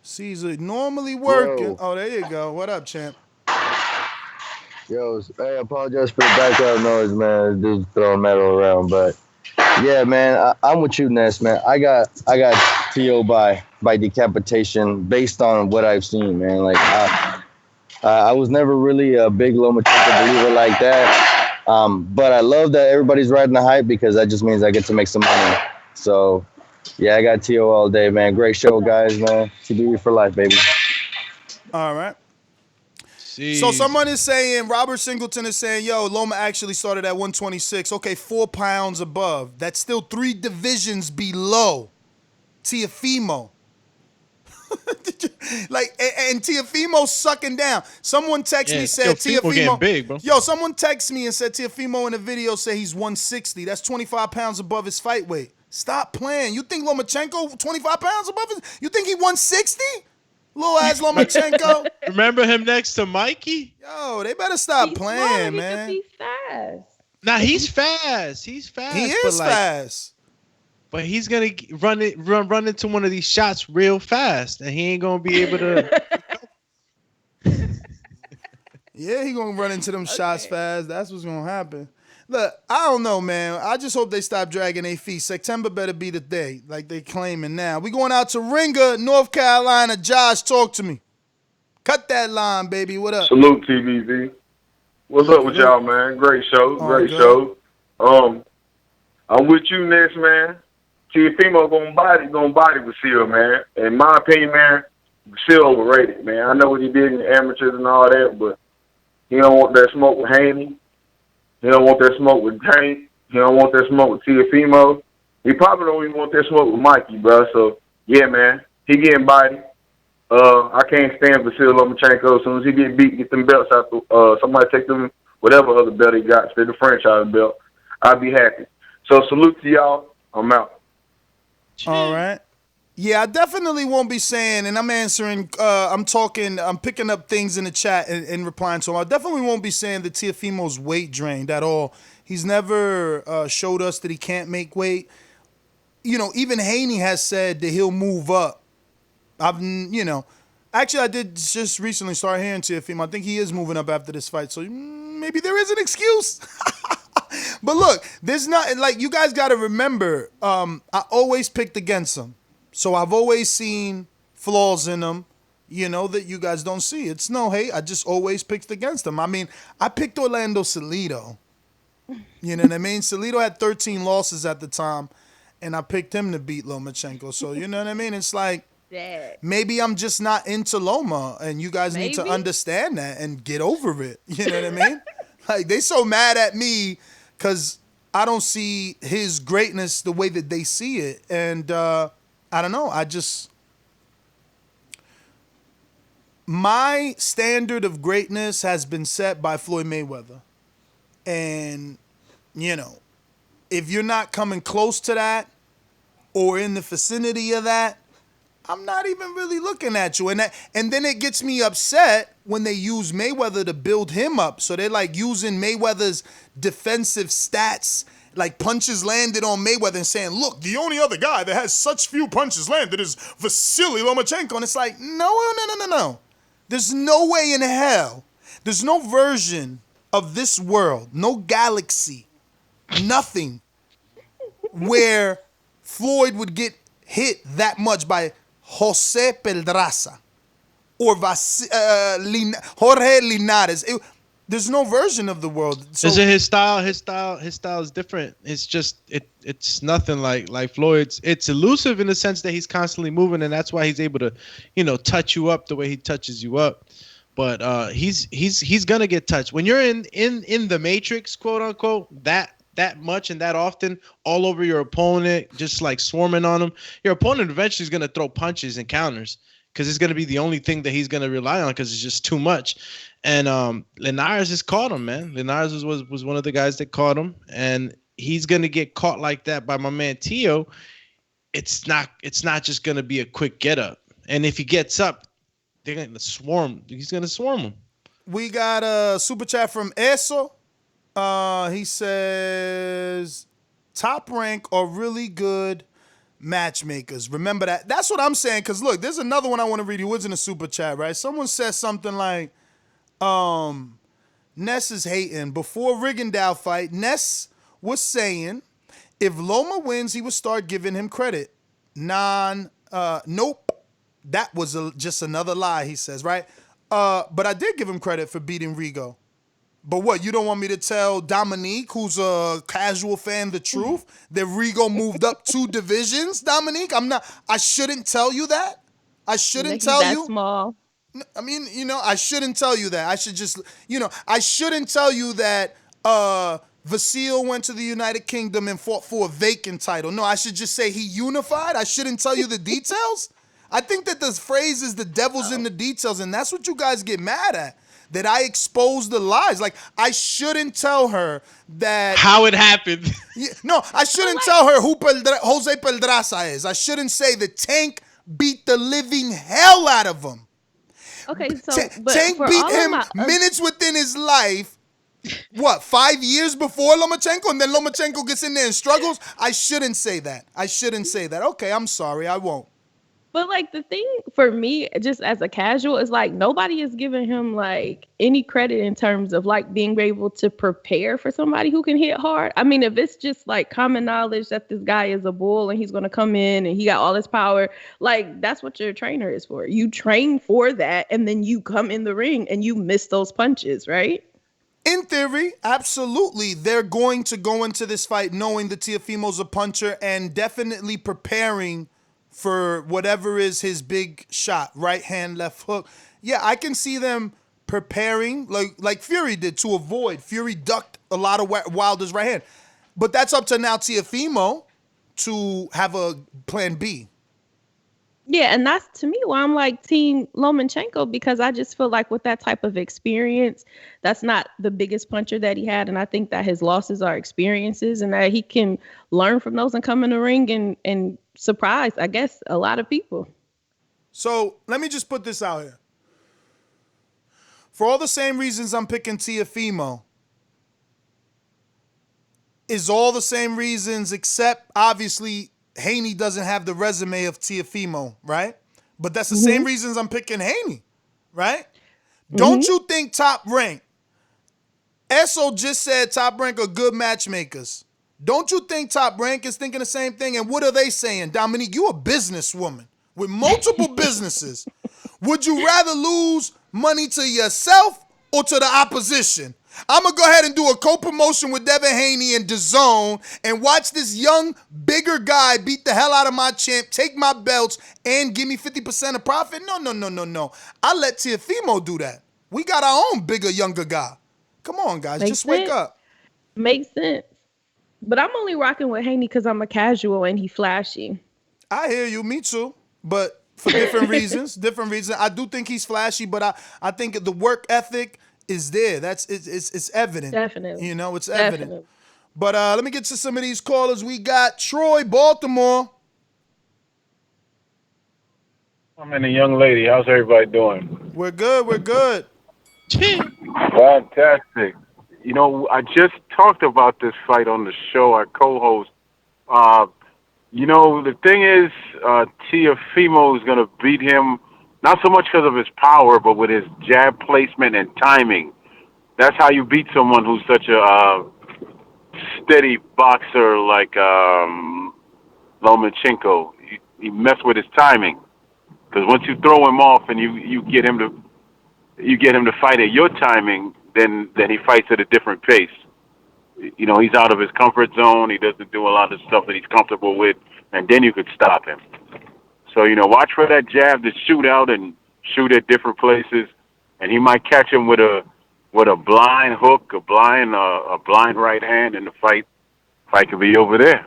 Speaker 10: Caesar normally working.
Speaker 16: Yo.
Speaker 10: Oh, there you go. What up, champ?
Speaker 16: Yo, I apologize for the background noise, man. Dude's throwing metal around, but yeah, man, I'm with you, Ness, man. I got TO by decapitation based on what I've seen, man. Like I was never really a big Lomachenko believer like that, but I love that everybody's riding the hype because that just means I get to make some money. So yeah, I got TO all day, man. Great show, guys, man. TBV for life, baby.
Speaker 10: All right. So someone is saying, Robert Singleton is saying, yo, Loma actually started at 126. Okay, 4 pounds above. That's still 3 divisions below Teofimo. And Teofimo's sucking down. Someone texted me, said Teofimo
Speaker 11: big, bro.
Speaker 10: Yo, someone texted me and said Teofimo in the video said he's 160. That's 25 pounds above his fight weight. Stop playing. You think Lomachenko 25 pounds above his? You think he 160? Little ass Lomachenko.
Speaker 11: Remember him next to Mikey?
Speaker 10: Yo, they better stop playing, man.
Speaker 4: He's fast.
Speaker 11: Nah, he's fast. He is
Speaker 10: fast.
Speaker 11: But he's gonna run into one of these shots real fast, and he ain't gonna be able to.
Speaker 10: Yeah, he gonna run into them shots fast. That's what's gonna happen. Look, I don't know, man. I just hope they stop dragging their feet. September better be the day, like they claiming now. We going out to Ringer, North Carolina. Josh, talk to me. Cut that line, baby. What up?
Speaker 17: Salute, TVV. What's up with y'all, man? Great show. Great
Speaker 10: good.
Speaker 17: show. I'm with you next, man. Teofimo gonna body Vasiliy, man. In my opinion, man, Vasiliy overrated, man. I know what he did in the amateurs and all that, but he don't want that smoke with Haney. He don't want that smoke with Tank. He don't want that smoke with Teofimo. He probably don't even want that smoke with Mikey, bro. So, yeah, man, he getting body. I can't stand Vasiliy Lomachenko. As soon as he get them belts out, somebody take them, whatever other belt he got, instead of the franchise belt, I'll be happy. So, salute to y'all. I'm out.
Speaker 10: All right. Yeah, I definitely won't be saying, and I'm answering, I'm picking up things in the chat and replying to him. I definitely won't be saying that Teofimo's weight drained at all. He's never showed us that he can't make weight. You know, even Haney has said that he'll move up. Actually, I did just recently start hearing Teofimo. I think he is moving up after this fight, so maybe there is an excuse. But look, there's not, like, you guys got to remember, I always picked against him. So I've always seen flaws in him, that you guys don't see. It's no hate. I just always picked against him. I mean, I picked Orlando Salido. You know what I mean? Salido had 13 losses at the time, and I picked him to beat Lomachenko. So, you know what I mean? It's like, maybe I'm just not into Loma, and you guys need to understand that and get over it. You know what I mean? Like, they so mad at me because I don't see his greatness the way that they see it. And, I don't know. My standard of greatness has been set by Floyd Mayweather. And, if you're not coming close to that or in the vicinity of that, I'm not even really looking at you. And then it gets me upset when they use Mayweather to build him up. So they're like using Mayweather's defensive stats, like punches landed on Mayweather, and saying, look, the only other guy that has such few punches landed is Vasiliy Lomachenko. And it's like, no. There's no way in hell. There's no version of this world, no galaxy, nothing, where Floyd would get hit that much by Jose Pedraza or Jorge Linares. There's no version of the world. So
Speaker 11: his style is different. It's just it's nothing like Floyd's. It's elusive in the sense that he's constantly moving, and that's why he's able to, touch you up the way he touches you up. But he's gonna get touched when you're in the matrix, quote unquote, that much and that often, all over your opponent, just like swarming on him. Your opponent eventually is gonna throw punches and counters, because it's going to be the only thing that he's going to rely on, because it's just too much. And Linares just caught him, man. Linares was one of the guys that caught him, and he's going to get caught like that by my man Teo. It's not just going to be a quick get up. And if he gets up, they're going to swarm. He's going to swarm him.
Speaker 10: We got a super chat from Eso. He says, Top Rank are really good matchmakers. Remember that. That's what I'm saying. Because look, there's another one I want to read. It was in a super chat, right? Someone says something like, Ness is hating. Before Rigondeaux fight, Ness was saying if Loma wins, he would start giving him credit. Nope. That was just another lie, he says, right? But I did give him credit for beating Rigo. But what, you don't want me to tell Dominique, who's a casual fan, the truth, that Rigo moved up 2 divisions, Dominique? I shouldn't tell you that. I shouldn't tell you.
Speaker 4: That small.
Speaker 10: I mean, I shouldn't tell you that. I should just, I shouldn't tell you that Vasiliy went to the United Kingdom and fought for a vacant title. No, I should just say he unified. I shouldn't tell you the details. I think that the phrase is the devil's in the details, and that's what you guys get mad at. That I exposed the lies. Like, I shouldn't tell her that...
Speaker 11: How it happened.
Speaker 10: No, I shouldn't tell her who Jose Pedraza is. I shouldn't say that Tank beat the living hell out of him.
Speaker 4: Okay, so...
Speaker 10: Tank beat him minutes within his life, 5 years before Lomachenko? And then Lomachenko gets in there and struggles? I shouldn't say that. Okay, I'm sorry. I won't.
Speaker 4: But like the thing for me, just as a casual, is like nobody is giving him like any credit in terms of like being able to prepare for somebody who can hit hard. I mean, if it's just like common knowledge that this guy is a bull and he's gonna come in and he got all this power, like that's what your trainer is for. You train for that, and then you come in the ring and you miss those punches, right?
Speaker 10: In theory, absolutely. They're going to go into this fight knowing that Teofimo's a puncher and definitely preparing for whatever is his big shot, right hand, left hook. Yeah, I can see them preparing like Fury did to avoid. Fury ducked a lot of Wilder's right hand. But that's up to now Teofimo to have a plan B.
Speaker 4: Yeah, and that's to me why I'm like Team Lomachenko, because I just feel like with that type of experience, that's not the biggest puncher that he had. And I think that his losses are experiences and that he can learn from those and come in the ring and surprise, I guess, a lot of people.
Speaker 10: So let me just put this out here. For all the same reasons I'm picking Teofimo, is all the same reasons except obviously Haney doesn't have the resume of Teofimo, right? But that's the same reasons I'm picking Haney, right? Don't you think Top Rank, Esso just said Top Rank are good matchmakers. Don't you think Top Rank is thinking the same thing? And what are they saying? Dominique, you a businesswoman with multiple businesses. Would you rather lose money to yourself or to the opposition? I'm going to go ahead and do a co-promotion with Devin Haney and Dazn and watch this young, bigger guy beat the hell out of my champ, take my belts, and give me 50% of profit? No. I let Teofimo do that. We got our own bigger, younger guy. Come on, guys.
Speaker 4: Makes
Speaker 10: just wake
Speaker 4: sense.
Speaker 10: up.
Speaker 4: Makes sense. But I'm only rocking with Haney because I'm a casual and he flashy.
Speaker 10: I hear you. Me too. But for different reasons. I do think he's flashy, but I think the work ethic is there. It's evident.
Speaker 4: Definitely.
Speaker 10: You know, it's evident. But let me get to some of these callers. We got Troy, Baltimore.
Speaker 18: I'm in a young lady. How's everybody doing?
Speaker 10: We're good.
Speaker 18: Fantastic. You know, I just talked about this fight on the show I co-host. You know, the thing is, Teofimo is going to beat him, not so much because of his power, but with his jab placement and timing. That's how you beat someone who's such a steady boxer like Lomachenko. You mess with his timing, because once you throw him off and you get him to fight at your timing, then he fights at a different pace. You know, he's out of his comfort zone. He doesn't do a lot of stuff that he's comfortable with, and then you could stop him. So, you know, watch for that jab to shoot out and shoot at different places, and he might catch him with a blind hook, a blind right hand, and the fight could be over there.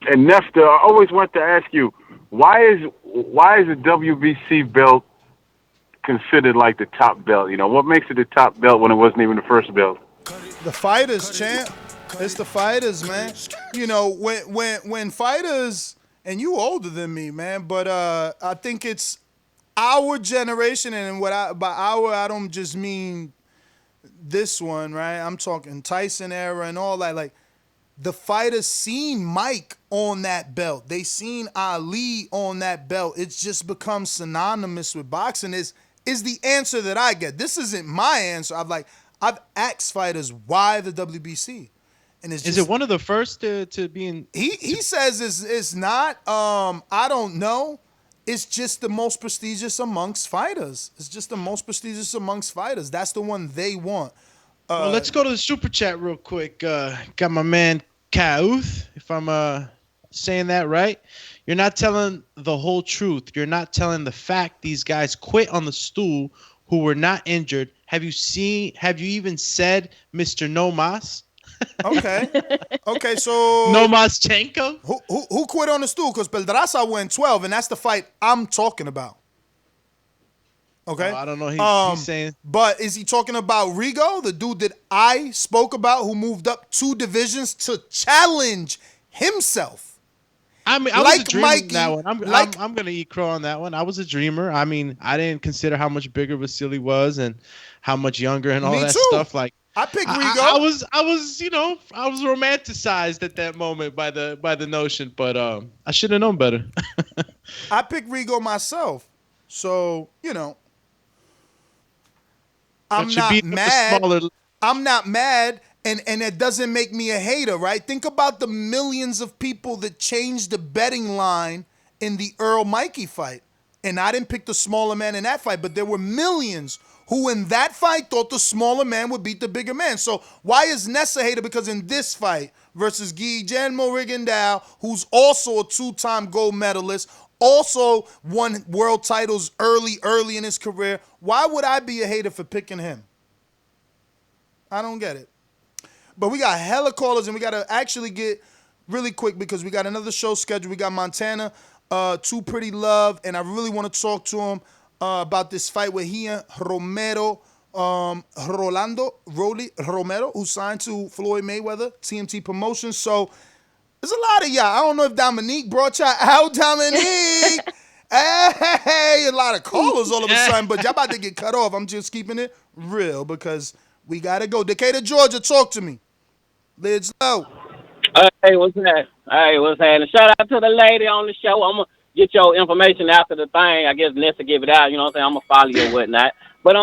Speaker 18: And Nesta, I always want to ask you, why is the WBC belt considered like the top belt? You know, what makes it the top belt when it wasn't even the first belt?
Speaker 10: The fighters, champ. It's the fighters, man. You know, when fighters, and you older than me, man, but I think it's our generation, and by our, I don't just mean this one, right? I'm talking Tyson era and all that. Like, the fighters seen Mike on that belt. They seen Ali on that belt. It's just become synonymous with boxing. Is the answer that I get. This isn't my answer. I've asked fighters why the WBC. And it's just,
Speaker 11: is it one of the first to be in?
Speaker 10: He says it's not. I don't know. It's just the most prestigious amongst fighters. It's just the most prestigious amongst fighters. That's the one they want.
Speaker 11: Well, let's go to the super chat real quick. Got my man Kauth, if I'm saying that right. You're not telling the whole truth. You're not telling the fact these guys quit on the stool who were not injured. Have you even said Mr. No Mas?
Speaker 10: Okay, so
Speaker 11: Lomachenko?
Speaker 10: Who quit on the stool? Because Pedraza went 12, and that's the fight I'm talking about. Okay?
Speaker 11: I don't know. He's saying.
Speaker 10: But is he talking about Rigo, the dude that I spoke about who moved up 2 divisions to challenge himself?
Speaker 11: I mean, I was a dreamer on that one. I'm going to eat crow on that one. I was a dreamer. I mean, I didn't consider how much bigger Vasiliy was and how much younger and all that stuff. Like,
Speaker 10: I picked Rigo.
Speaker 11: I was romanticized at that moment by the notion, but I should have known better.
Speaker 10: I picked Rigo myself, so I'm not mad. I'm not mad, and it doesn't make me a hater, right? Think about the millions of people that changed the betting line in the Earl Mikey fight, and I didn't pick the smaller man in that fight, but there were millions who in that fight thought the smaller man would beat the bigger man. So why is Ness a hater? Because in this fight versus Guillermo Rigondeaux, who's also a two-time gold medalist, also won world titles early in his career, why would I be a hater for picking him? I don't get it. But we got hella callers, and we got to actually get really quick because we got another show scheduled. We got Montana, Too Pretty Love, and I really want to talk to him about this fight with he and Rolando Romero, who signed to Floyd Mayweather, TMT Promotions. So there's a lot of y'all. I don't know if Dominique brought y'all out, Dominique. Hey, a lot of callers all of a sudden, but y'all about to get cut off. I'm just keeping it real because we got to go. Decatur, Georgia, talk to me. Let's go.
Speaker 19: Hey, what's that? Hey, what's that? Shout out to the lady on the show. I'm going to get your information after the thing. I guess Nessa give it out. You know what I'm saying? I'm going to follow you or whatnot. But,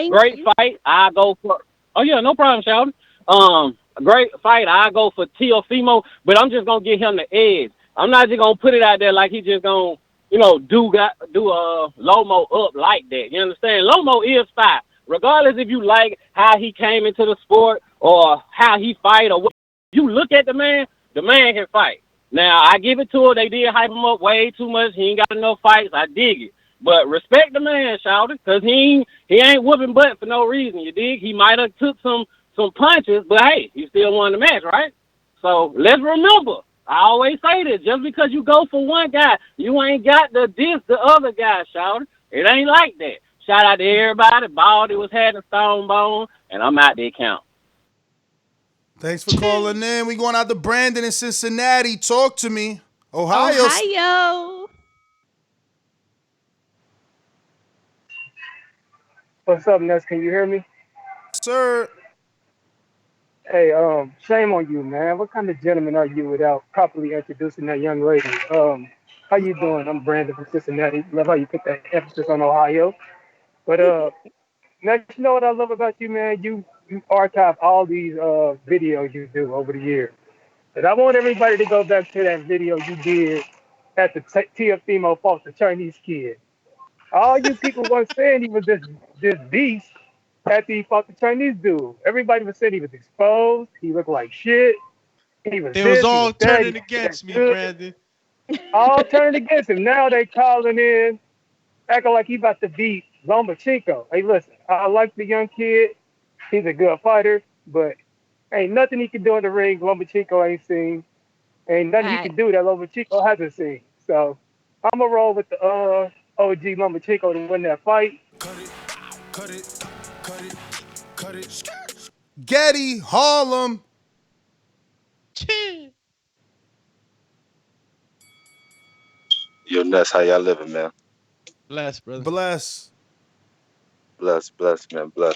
Speaker 19: great fight. I go for, oh, yeah, no problem, Sheldon. Great fight. I go for Teofimo, but I'm just going to get him the edge. I'm not just going to put it out there like he just going to, do Lomo up like that. You understand? Lomo is fire. Regardless if you like how he came into the sport or how he fight or what, you look at the man can fight. Now, I give it to her. They did hype him up way too much. He ain't got enough fights. I dig it. But respect the man, shout it, because he ain't whooping butt for no reason, you dig? He might have took some punches, but hey, he still won the match, right? So let's remember, I always say this, just because you go for one guy, you ain't got to diss the other guy, shout it. It ain't like that. Shout out to everybody. Baldy was having Stone Bone, and I'm out there count.
Speaker 10: Thanks for calling in. We going out to Brandon in Cincinnati. Talk to me. Ohio.
Speaker 20: What's up, Ness? Can you hear me?
Speaker 10: Sir.
Speaker 20: Hey, shame on you, man. What kind of gentleman are you without properly introducing that young lady? How you doing? I'm Brandon from Cincinnati. Love how you put that emphasis on Ohio. But Ness, you know what I love about you, man? You archive all these videos you do over the years. And I want everybody to go back to that video you did at the Teofimo fought the Chinese kid. All you people weren't saying he was this beast after he fought the Chinese dude. Everybody was saying he was exposed. He looked like shit. They
Speaker 11: was all turning against me, Brandon.
Speaker 20: All turning against him. Now they calling in, acting like he about to beat Lomachenko. Hey, listen, I like the young kid. He's a good fighter, but ain't nothing he can do in the ring Lomachenko ain't seen. Ain't nothing he can do that Lomachenko hasn't seen. So I'm going to roll with the OG Lomachenko to win that fight.
Speaker 10: Cut it. Getty, Harlem.
Speaker 21: Yo, Ness, how y'all living, man?
Speaker 11: Bless, brother.
Speaker 10: Bless,
Speaker 21: man, bless.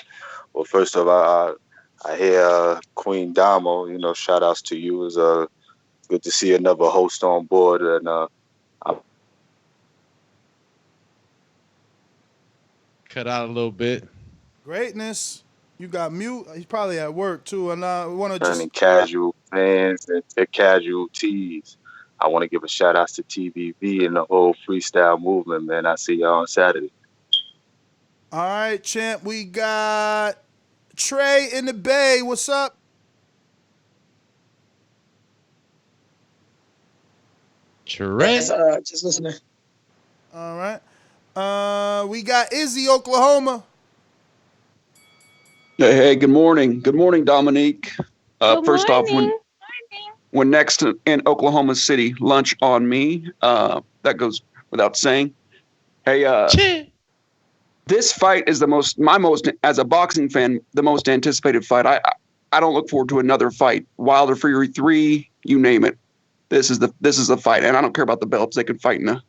Speaker 21: Well, first off, I hear Queen Damo, shout outs to you. It's good to see another host on board. And
Speaker 11: cut out a little bit.
Speaker 10: Greatness. You got mute. He's probably at work too. And I want to
Speaker 21: just casual fans and casualties. I want to give a shout out to TBV and the whole freestyle movement, man. I see y'all on Saturday.
Speaker 10: All right, champ. We got Trey in the Bay. What's up?
Speaker 11: Trey.
Speaker 22: Just listening.
Speaker 10: All right. We got Izzy, Oklahoma.
Speaker 23: Hey, good morning. Good morning, Dominique. First off, when next in Oklahoma City, lunch on me. That goes without saying. Hey, this fight is my most, as a boxing fan, the most anticipated fight. I don't look forward to another fight. Wilder Fury 3, you name it. This is the fight, and I don't care about the belts. They can fight in a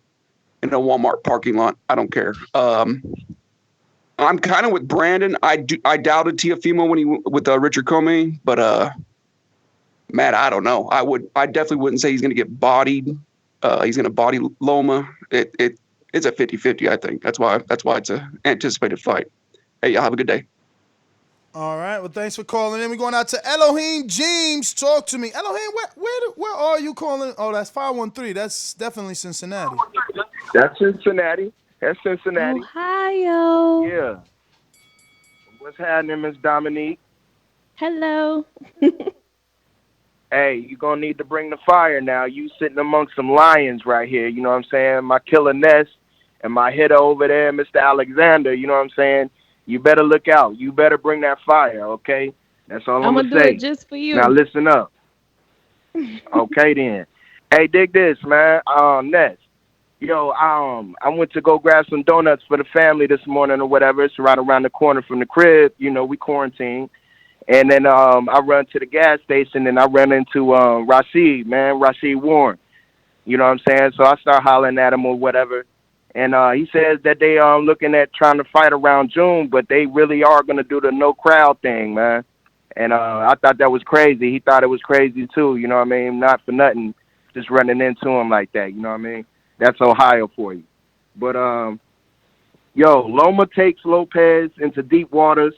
Speaker 23: Walmart parking lot. I don't care. I'm kind of with Brandon. I doubted Teofimo when he with Richard Comey, but Matt, I don't know. I definitely wouldn't say he's going to get bodied. He's going to body Loma. It's a 50-50, I think. That's why it's an anticipated fight. Hey, y'all have a good day.
Speaker 10: All right. Well, thanks for calling in. We're going out to Elohim James. Talk to me. Elohim, where are you calling? Oh, that's 513. That's definitely Cincinnati.
Speaker 15: That's Cincinnati.
Speaker 4: Ohio.
Speaker 15: Yeah. What's happening, Miss Dominique?
Speaker 4: Hello.
Speaker 15: Hey, you're going to need to bring the fire now. You sitting amongst some lions right here, you know what I'm saying? My killer Ness and my hitter over there, Mr. Alexander, you know what I'm saying? You better look out. You better bring that fire, okay? That's all I'm going to say.
Speaker 4: I'm going to do it just for you.
Speaker 15: Now listen up. Okay, then. Hey, dig this, man. Ness. Yo, I went to go grab some donuts for the family this morning or whatever. It's right around the corner from the crib. You know, we quarantined. And then I run to the gas station and I run into Rashid Warren. You know what I'm saying? So I start hollering at him or whatever. And he says that they are looking at trying to fight around June, but they really are going to do the no crowd thing, man. And I thought that was crazy. He thought it was crazy too, you know what I mean? Not for nothing, just running into him like that, you know what I mean? That's Ohio for you. But, Loma takes Lopez into deep waters.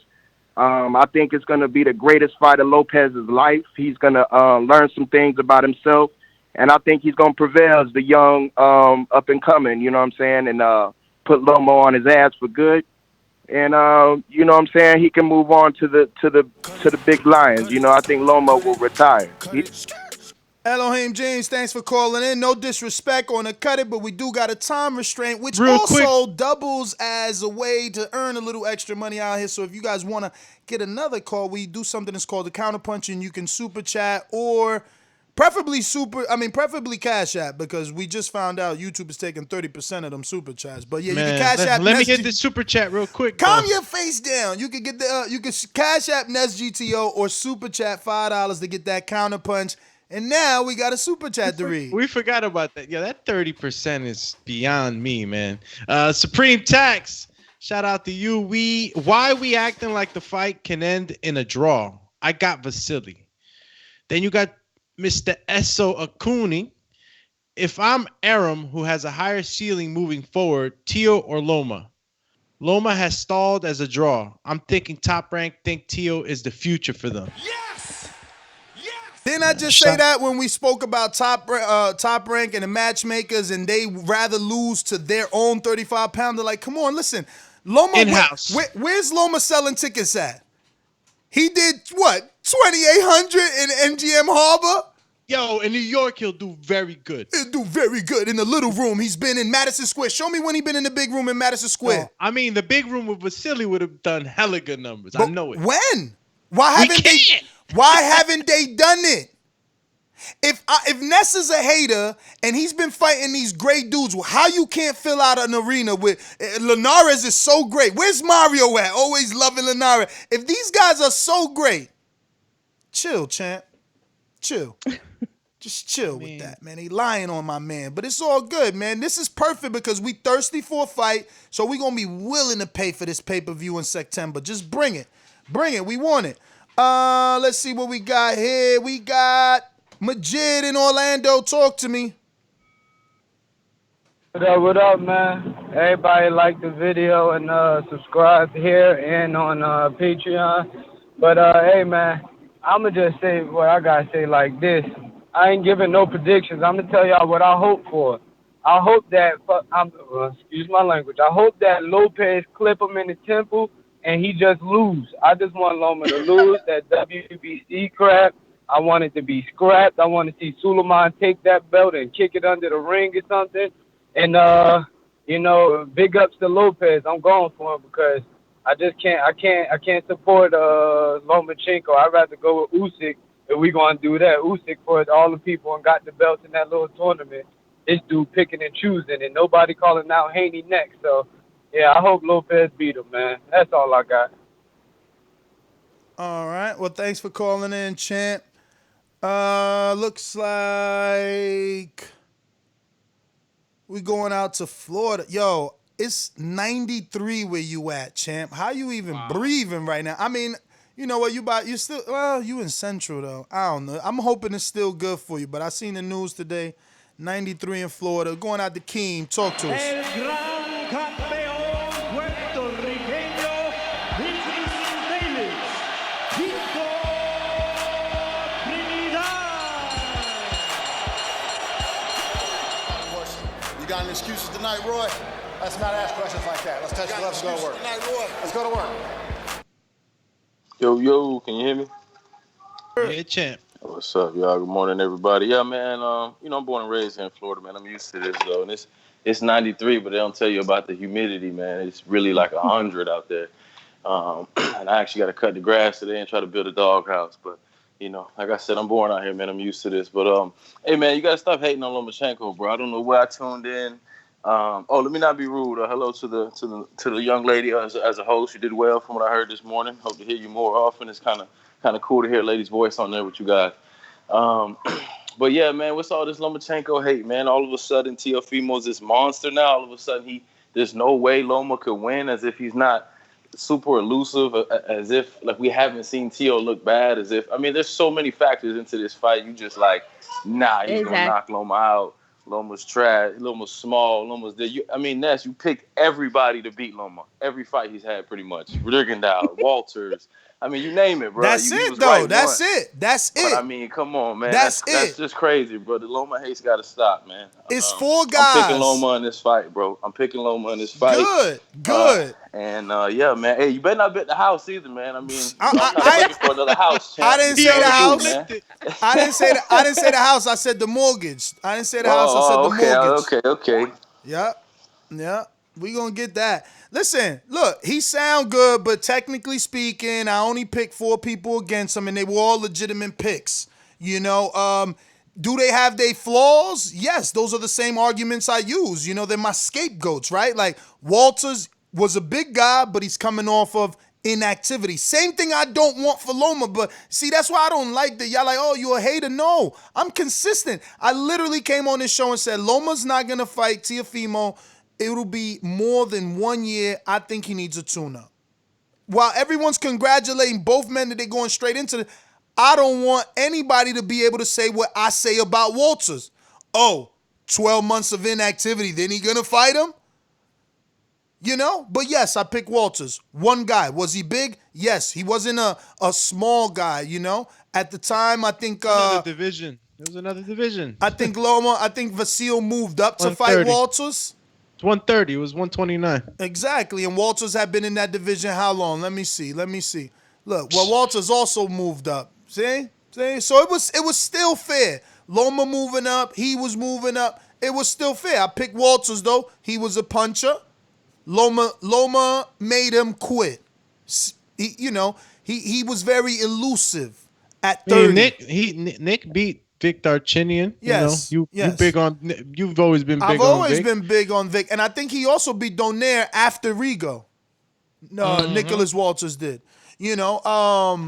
Speaker 15: I think it's going to be the greatest fight of Lopez's life. He's going to learn some things about himself, and I think he's going to prevail as the young up-and-coming, you know what I'm saying, and put Loma on his ass for good. And, you know what I'm saying, he can move on to the big lions. You know, I think Loma will retire.
Speaker 10: Elohim James, thanks for calling in. No disrespect on the cut it, but we do got a time restraint, which doubles as a way to earn a little extra money out here. So if you guys want to get another call, we do something that's called the counterpunch, and you can super chat or preferably Cash App, because we just found out YouTube is taking 30% of them super chats. But yeah, you can Cash App.
Speaker 11: Let me get this super chat real quick.
Speaker 10: Calm your face down. You can get you can Cash App Nest GTO or super chat $5 to get that counterpunch. And now we got a super chat to read.
Speaker 11: We forgot about that. Yeah, that 30% is beyond me, man. Supreme Tax, shout out to you. Why we acting like the fight can end in a draw? I got Vasiliy. Then you got Mr. Esso Akuni. If I'm Arum, who has a higher ceiling moving forward, Teo or Loma? Loma has stalled as a draw. I'm thinking Top Rank think Teo is the future for them.
Speaker 10: Didn't I just say that when we spoke about top rank and the matchmakers, and they rather lose to their own 35-pounder? Like, come on, listen. Loma,
Speaker 11: in-house.
Speaker 10: Where's Loma selling tickets at? He did, what, 2,800 in MGM Harbor?
Speaker 11: Yo, in New York, he'll do very good.
Speaker 10: He'll do very good in the little room. He's been in Madison Square. Show me when he been in the big room in Madison Square.
Speaker 11: I mean, the big room with Vasiliy would have done hella good numbers. I know it.
Speaker 10: When? Why haven't they done it? If Ness is a hater and he's been fighting these great dudes, how you can't fill out an arena with Linares is so great. Where's Mario at? Always loving Linares. If these guys are so great, chill, champ. Chill. Just chill with that, man. He lying on my man. But it's all good, man. This is perfect because we thirsty for a fight, so we going to be willing to pay for this pay-per-view in September. Just bring it. Bring it. We want it. Let's see what we got here. We got Majid in Orlando. Talk to me.
Speaker 1: What up, man? Everybody like the video and subscribe here and on Patreon. But, hey, man, I'm going to just say what I got to say like this. I ain't giving no predictions. I'm going to tell y'all what I hope for. I hope that, excuse my language, I hope that Lopez clip him in the temple and he just lose. I just want Loma to lose that WBC crap. I want it to be scrapped. I want to see Suleiman take that belt and kick it under the ring or something. And, you know, big ups to Lopez. I'm going for him because I just can't support Lomachenko. I'd rather go with Usyk if we going to do that. Usyk for all the people and got the belts in that little tournament. This dude picking and choosing and nobody calling out Haney next. So, yeah, I hope Lopez beat him, man. That's all I got.
Speaker 10: All right. Well, thanks for calling in, champ. Looks like we going out to Florida. Yo, it's 93 where you at, champ. How you even breathing right now? I mean, you know what? You still, well, you in Central, though. I don't know. I'm hoping it's still good for you, but I seen the news today, 93 in Florida. Going out to Keem. Talk to us.
Speaker 2: El gran campeón puertorriqueño, Davis, Víctor Trinidad.
Speaker 7: You got any excuses tonight, Roy? Let's not ask questions like that. Let's touch gloves and go to work. Let's go to work.
Speaker 21: Yo, can you hear me?
Speaker 11: Yeah, champ.
Speaker 21: What's up, y'all? Good morning, everybody. Yeah, man. I'm born and raised here in Florida, man. I'm used to this though, and it's 93, but they don't tell you about the humidity, man. It's really like 100 out there. And I actually got to cut the grass today and try to build a doghouse. But like I said, I'm born out here, man. I'm used to this. But hey, man, you gotta stop hating on Lomachenko, bro. I don't know where I tuned in. Let me not be rude. Hello to the young lady as a host. You did well from what I heard this morning. Hope to hear you more often. It's kind of cool to hear a lady's voice on there with you guys. But yeah, man, what's all this Lomachenko hate, man? All of a sudden, Teofimo's this monster now. All of a sudden, there's no way Loma could win, as if he's not super elusive, as if like we haven't seen Teo look bad, as if there's so many factors into this fight. You just like, nah, he's gonna knock Loma out. Loma's trash. Loma's small. Loma's there. Ness, you pick everybody to beat Loma. Every fight he's had, pretty much. Rigondeaux, Walters. You name it, bro.
Speaker 10: That's it, though. Right That's it. That's it.
Speaker 21: But come on, man.
Speaker 10: That's
Speaker 21: just crazy, bro. The Loma hate's got to stop, man.
Speaker 10: It's 4 guys.
Speaker 21: I'm picking Loma in this fight, bro. Good. Yeah, man. Hey, you better not bet the house either, man. I'm not looking for another house. Champ.
Speaker 10: I didn't say the house. I didn't say the house. I said the mortgage. I didn't say the house. I said the mortgage.
Speaker 21: Okay.
Speaker 10: Yeah. We gonna get that. Listen, look, he sound good, but technically speaking, I only picked 4 people against him, and they were all legitimate picks. Do they have their flaws? Yes, those are the same arguments I use. They're my scapegoats, right? Like, Walters was a big guy, but he's coming off of inactivity. Same thing I don't want for Loma, but see, that's why I don't like that. Y'all like, oh, you a hater? No, I'm consistent. I literally came on this show and said, Loma's not going to fight Teofimo. It'll be more than 1 year. I think he needs a tune-up. While everyone's congratulating both men that they're going straight into it, I don't want anybody to be able to say what I say about Walters. 12 months of inactivity, then he going to fight him? But yes, I picked Walters. One guy. Was he big? Yes. He wasn't a small guy, At the time, I think...
Speaker 11: another division. There was another division.
Speaker 10: I think Vasiliy moved up to fight Walters.
Speaker 11: 130. It was 129.
Speaker 10: Exactly. And Walters had been in that division how long? Let me see. Look, Walters also moved up. See? So it was still fair. Loma moving up. He was moving up. It was still fair. I picked Walters, though. He was a puncher. Loma made him quit. He was very elusive at 30.
Speaker 11: Nick beat Vic Darchinian.
Speaker 10: Yes.
Speaker 11: You've always been big on Vic.
Speaker 10: I've always been big on Vic. And I think he also beat Donaire after Rigo. Nicholas Walters did. So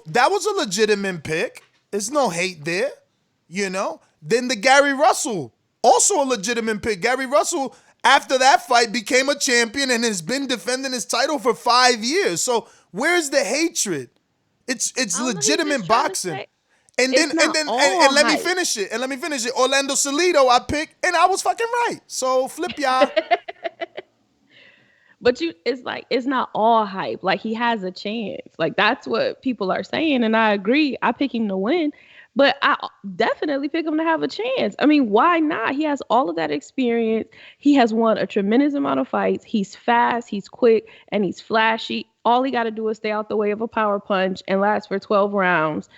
Speaker 10: that was a legitimate pick. There's no hate there. Then the Gary Russell, also a legitimate pick. Gary Russell, after that fight, became a champion and has been defending his title for 5 years. So where's the hatred? It's legitimate boxing. And let me finish it. Orlando Salido, I picked, and I was fucking right. So flip y'all.
Speaker 4: But it's not all hype. Like, he has a chance. Like, that's what people are saying, and I agree. I pick him to win, but I definitely pick him to have a chance. Why not? He has all of that experience. He has won a tremendous amount of fights. He's fast, he's quick, and he's flashy. All he got to do is stay out the way of a power punch and last for 12 rounds.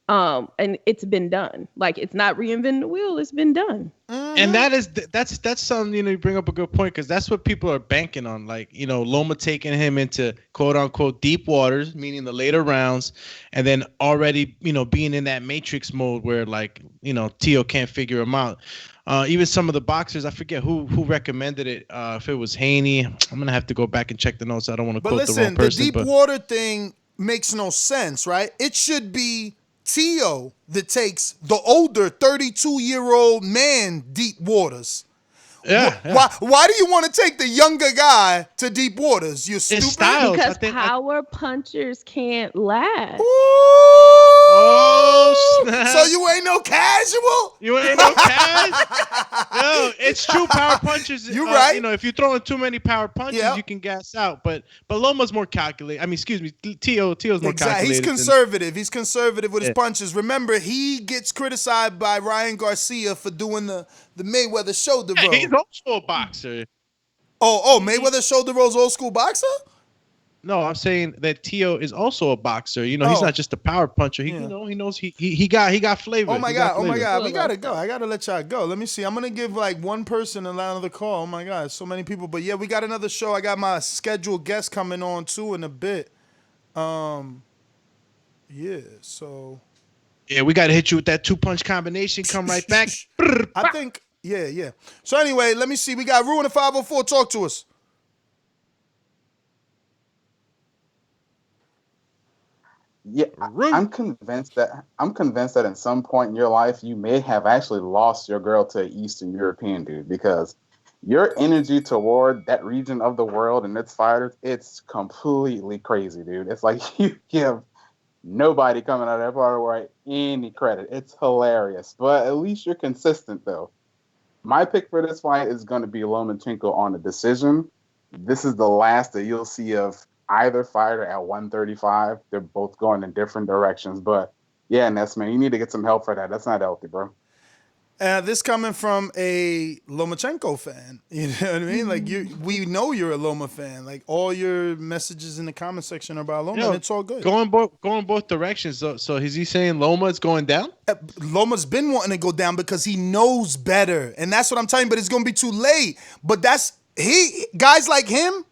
Speaker 4: And it's been done. Like, it's not reinventing the wheel. It's been done.
Speaker 11: And that's something, you bring up a good point, because that's what people are banking on. Like, Loma taking him into quote unquote deep waters, meaning the later rounds, and then already, being in that matrix mode where, like, Teo can't figure him out. Even some of the boxers, I forget who recommended it. If it was Haney, I'm gonna have to go back and check the notes. I don't want to quote the wrong person.
Speaker 10: But listen, the deep water thing makes no sense, right? It should be Teo that takes the older 32-year-old man deep waters.
Speaker 11: Yeah.
Speaker 10: Why do you want to take the younger guy to deep waters? You stupid.
Speaker 4: Because power punchers can't last.
Speaker 11: Oh, snap.
Speaker 10: So you ain't no casual?
Speaker 11: You ain't no cash? Yo, it's true. Power punches.
Speaker 10: You're right.
Speaker 11: You know, if you're throwing too many power punches, you can gas out. But Loma's more calculated. I mean, excuse me, Teo's more calculated.
Speaker 10: He's conservative. He's conservative with his punches. Remember, he gets criticized by Ryan Garcia for doing the Mayweather shoulder roll.
Speaker 11: He's also a boxer.
Speaker 10: Oh, Mayweather shoulder roll's old school boxer?
Speaker 11: No, I'm saying that Teo is also a boxer. You know, he's not just a power puncher. He knows he got flavor.
Speaker 10: Oh my god, we gotta go. I gotta let y'all go. Let me see. I'm gonna give like one person another call. Oh my god, so many people. But yeah, we got another show. I got my scheduled guest coming on too in a bit. Yeah, so.
Speaker 11: Yeah, we gotta hit you with that 2-punch combination. Come right back.
Speaker 10: I think. Yeah. So anyway, let me see. We got Rue in the 504. Talk to us.
Speaker 5: Yeah, I'm convinced that at some point in your life you may have actually lost your girl to an Eastern European dude, because your energy toward that region of the world and its fighters, it's completely crazy, dude. It's like you give nobody coming out of that part of the world any credit. It's hilarious, but at least you're consistent though. My pick for this fight is going to be Lomachenko on a decision. This is the last that you'll see of either fighter at 135. They're both going in different directions. But yeah, Ness, man, you need to get some help for that. That's not healthy, bro.
Speaker 10: This coming from a Lomachenko fan. You know what I mean? Like we know you're a Loma fan. Like all your messages in the comment section are about Loma, and it's all good.
Speaker 11: Going both directions. So is he saying Loma is going down?
Speaker 10: Loma's been wanting to go down because he knows better, and that's what I'm telling you. But it's gonna be too late. But guys like him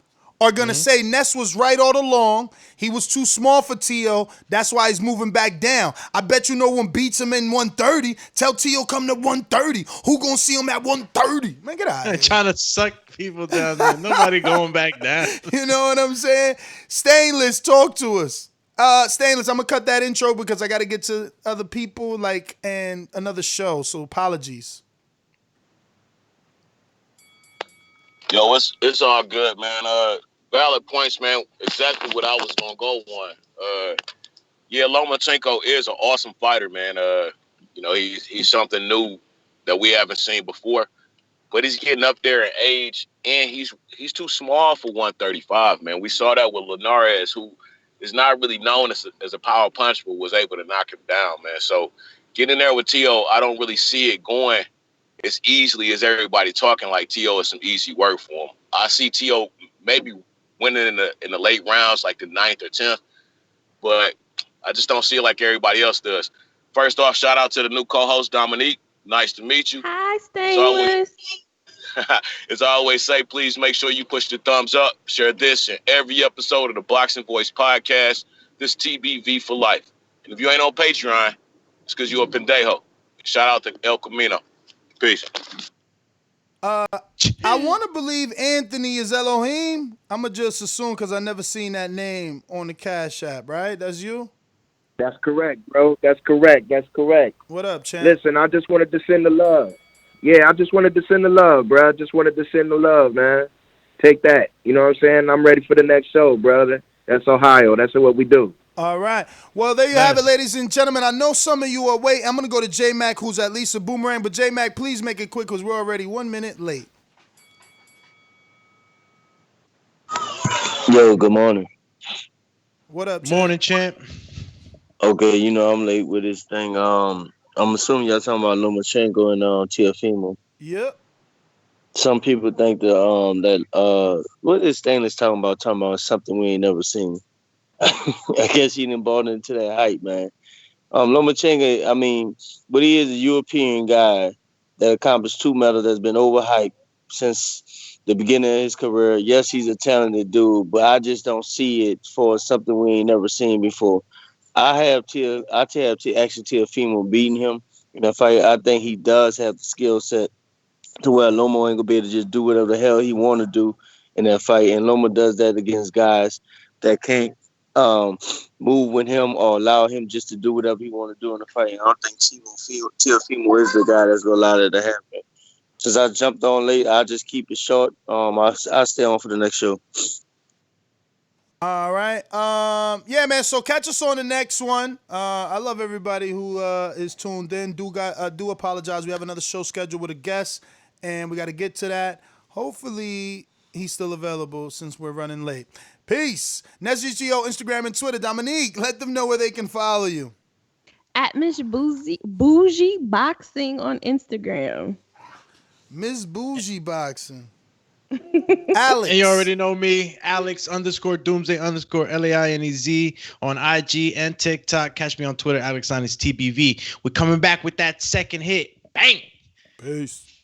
Speaker 10: are going to say Ness was right all along. He was too small for Teo. That's why he's moving back down. I bet you no one beats him in 130. Tell Teo come to 130. Who going to see him at 130? Man, get out of here.
Speaker 11: Trying to suck people down there. Nobody going back down.
Speaker 10: You know what I'm saying? Stainless, talk to us. Stainless, I'm going to cut that intro because I got to get to other people and another show. So apologies.
Speaker 6: Yo, it's all good, man. Valid points, man. Exactly what I was gonna go on. Yeah, Lomachenko is an awesome fighter, man. You know, he's something new that we haven't seen before. But he's getting up there in age, and he's too small for 135, man. We saw that with Linares, who is not really known as a power puncher, but was able to knock him down, man. So getting there with Teo, I don't really see it going as easily as everybody talking like Teo is some easy work for him. I see Teo maybe winning in the late rounds, like the 9th or 10th, but I just don't see it like everybody else does. First off, shout out to the new co-host, Dominique. Nice to meet you.
Speaker 4: Hi, Stainless.
Speaker 6: As I always say, please make sure you push the thumbs up, share this and every episode of the Boxing Voice podcast. This TBV for life. And if you ain't on Patreon, it's because you're a pendejo. Shout out to El Camino. Peace.
Speaker 10: I want to believe Anthony is Elohim. I'm going to just assume because I never seen that name on the Cash App, right? That's you?
Speaker 22: That's correct, bro. That's correct.
Speaker 10: What up, champ?
Speaker 22: Listen, I just wanted to send the love. Yeah, I just wanted to send the love, bro. I just wanted to send the love, man. Take that. You know what I'm saying? I'm ready for the next show, brother. That's Ohio. That's what we do.
Speaker 10: All right. Well, there you have it, ladies and gentlemen. I know some of you are waiting. I'm going to go to J-Mac, who's at least a boomerang. But J-Mac, please make it quick because we're already 1 minute late.
Speaker 16: Yo, good morning.
Speaker 10: What up,
Speaker 11: champ? Morning, champ.
Speaker 16: Okay, you know I'm late with this thing. I'm assuming y'all talking about Lomachenko and Teofimo.
Speaker 10: Yep.
Speaker 16: Some people think that what is Stainless talking about? Talking about something we ain't never seen. I guess he didn't bought into that hype, man. Lomachenko, I mean, but he is a European guy that accomplished 2 medals that's been overhyped since the beginning of his career. Yes, he's a talented dude, but I just don't see it for something we ain't never seen before. I have Teofimo beating him in that fight. I think he does have the skill set to where Loma ain't gonna be able to just do whatever the hell he want to do in that fight, and Loma does that against guys that can't move with him or allow him just to do whatever he want to do in the fight. I don't think Teofimo is the guy that's gonna allow that to happen.
Speaker 3: since I jumped on late, I'll just keep it short. I'll stay on for the next show.
Speaker 10: All right. Yeah, man. So catch us on the next one. I love everybody who is tuned in. Do apologize. We have another show scheduled with a guest, and we got to get to that. Hopefully, he's still available since we're running late. Peace. NestGTO, Instagram, and Twitter. Dominique, let them know where they can follow you.
Speaker 4: At Miss Bougie Boxing on Instagram.
Speaker 10: Miss Bougie Boxing. Alex.
Speaker 11: And you already know me, Alex_Doomsday_LAINEZ on IG and TikTok. Catch me on Twitter, AlexTBV. We're coming back with that second hit. Bang.
Speaker 10: Peace.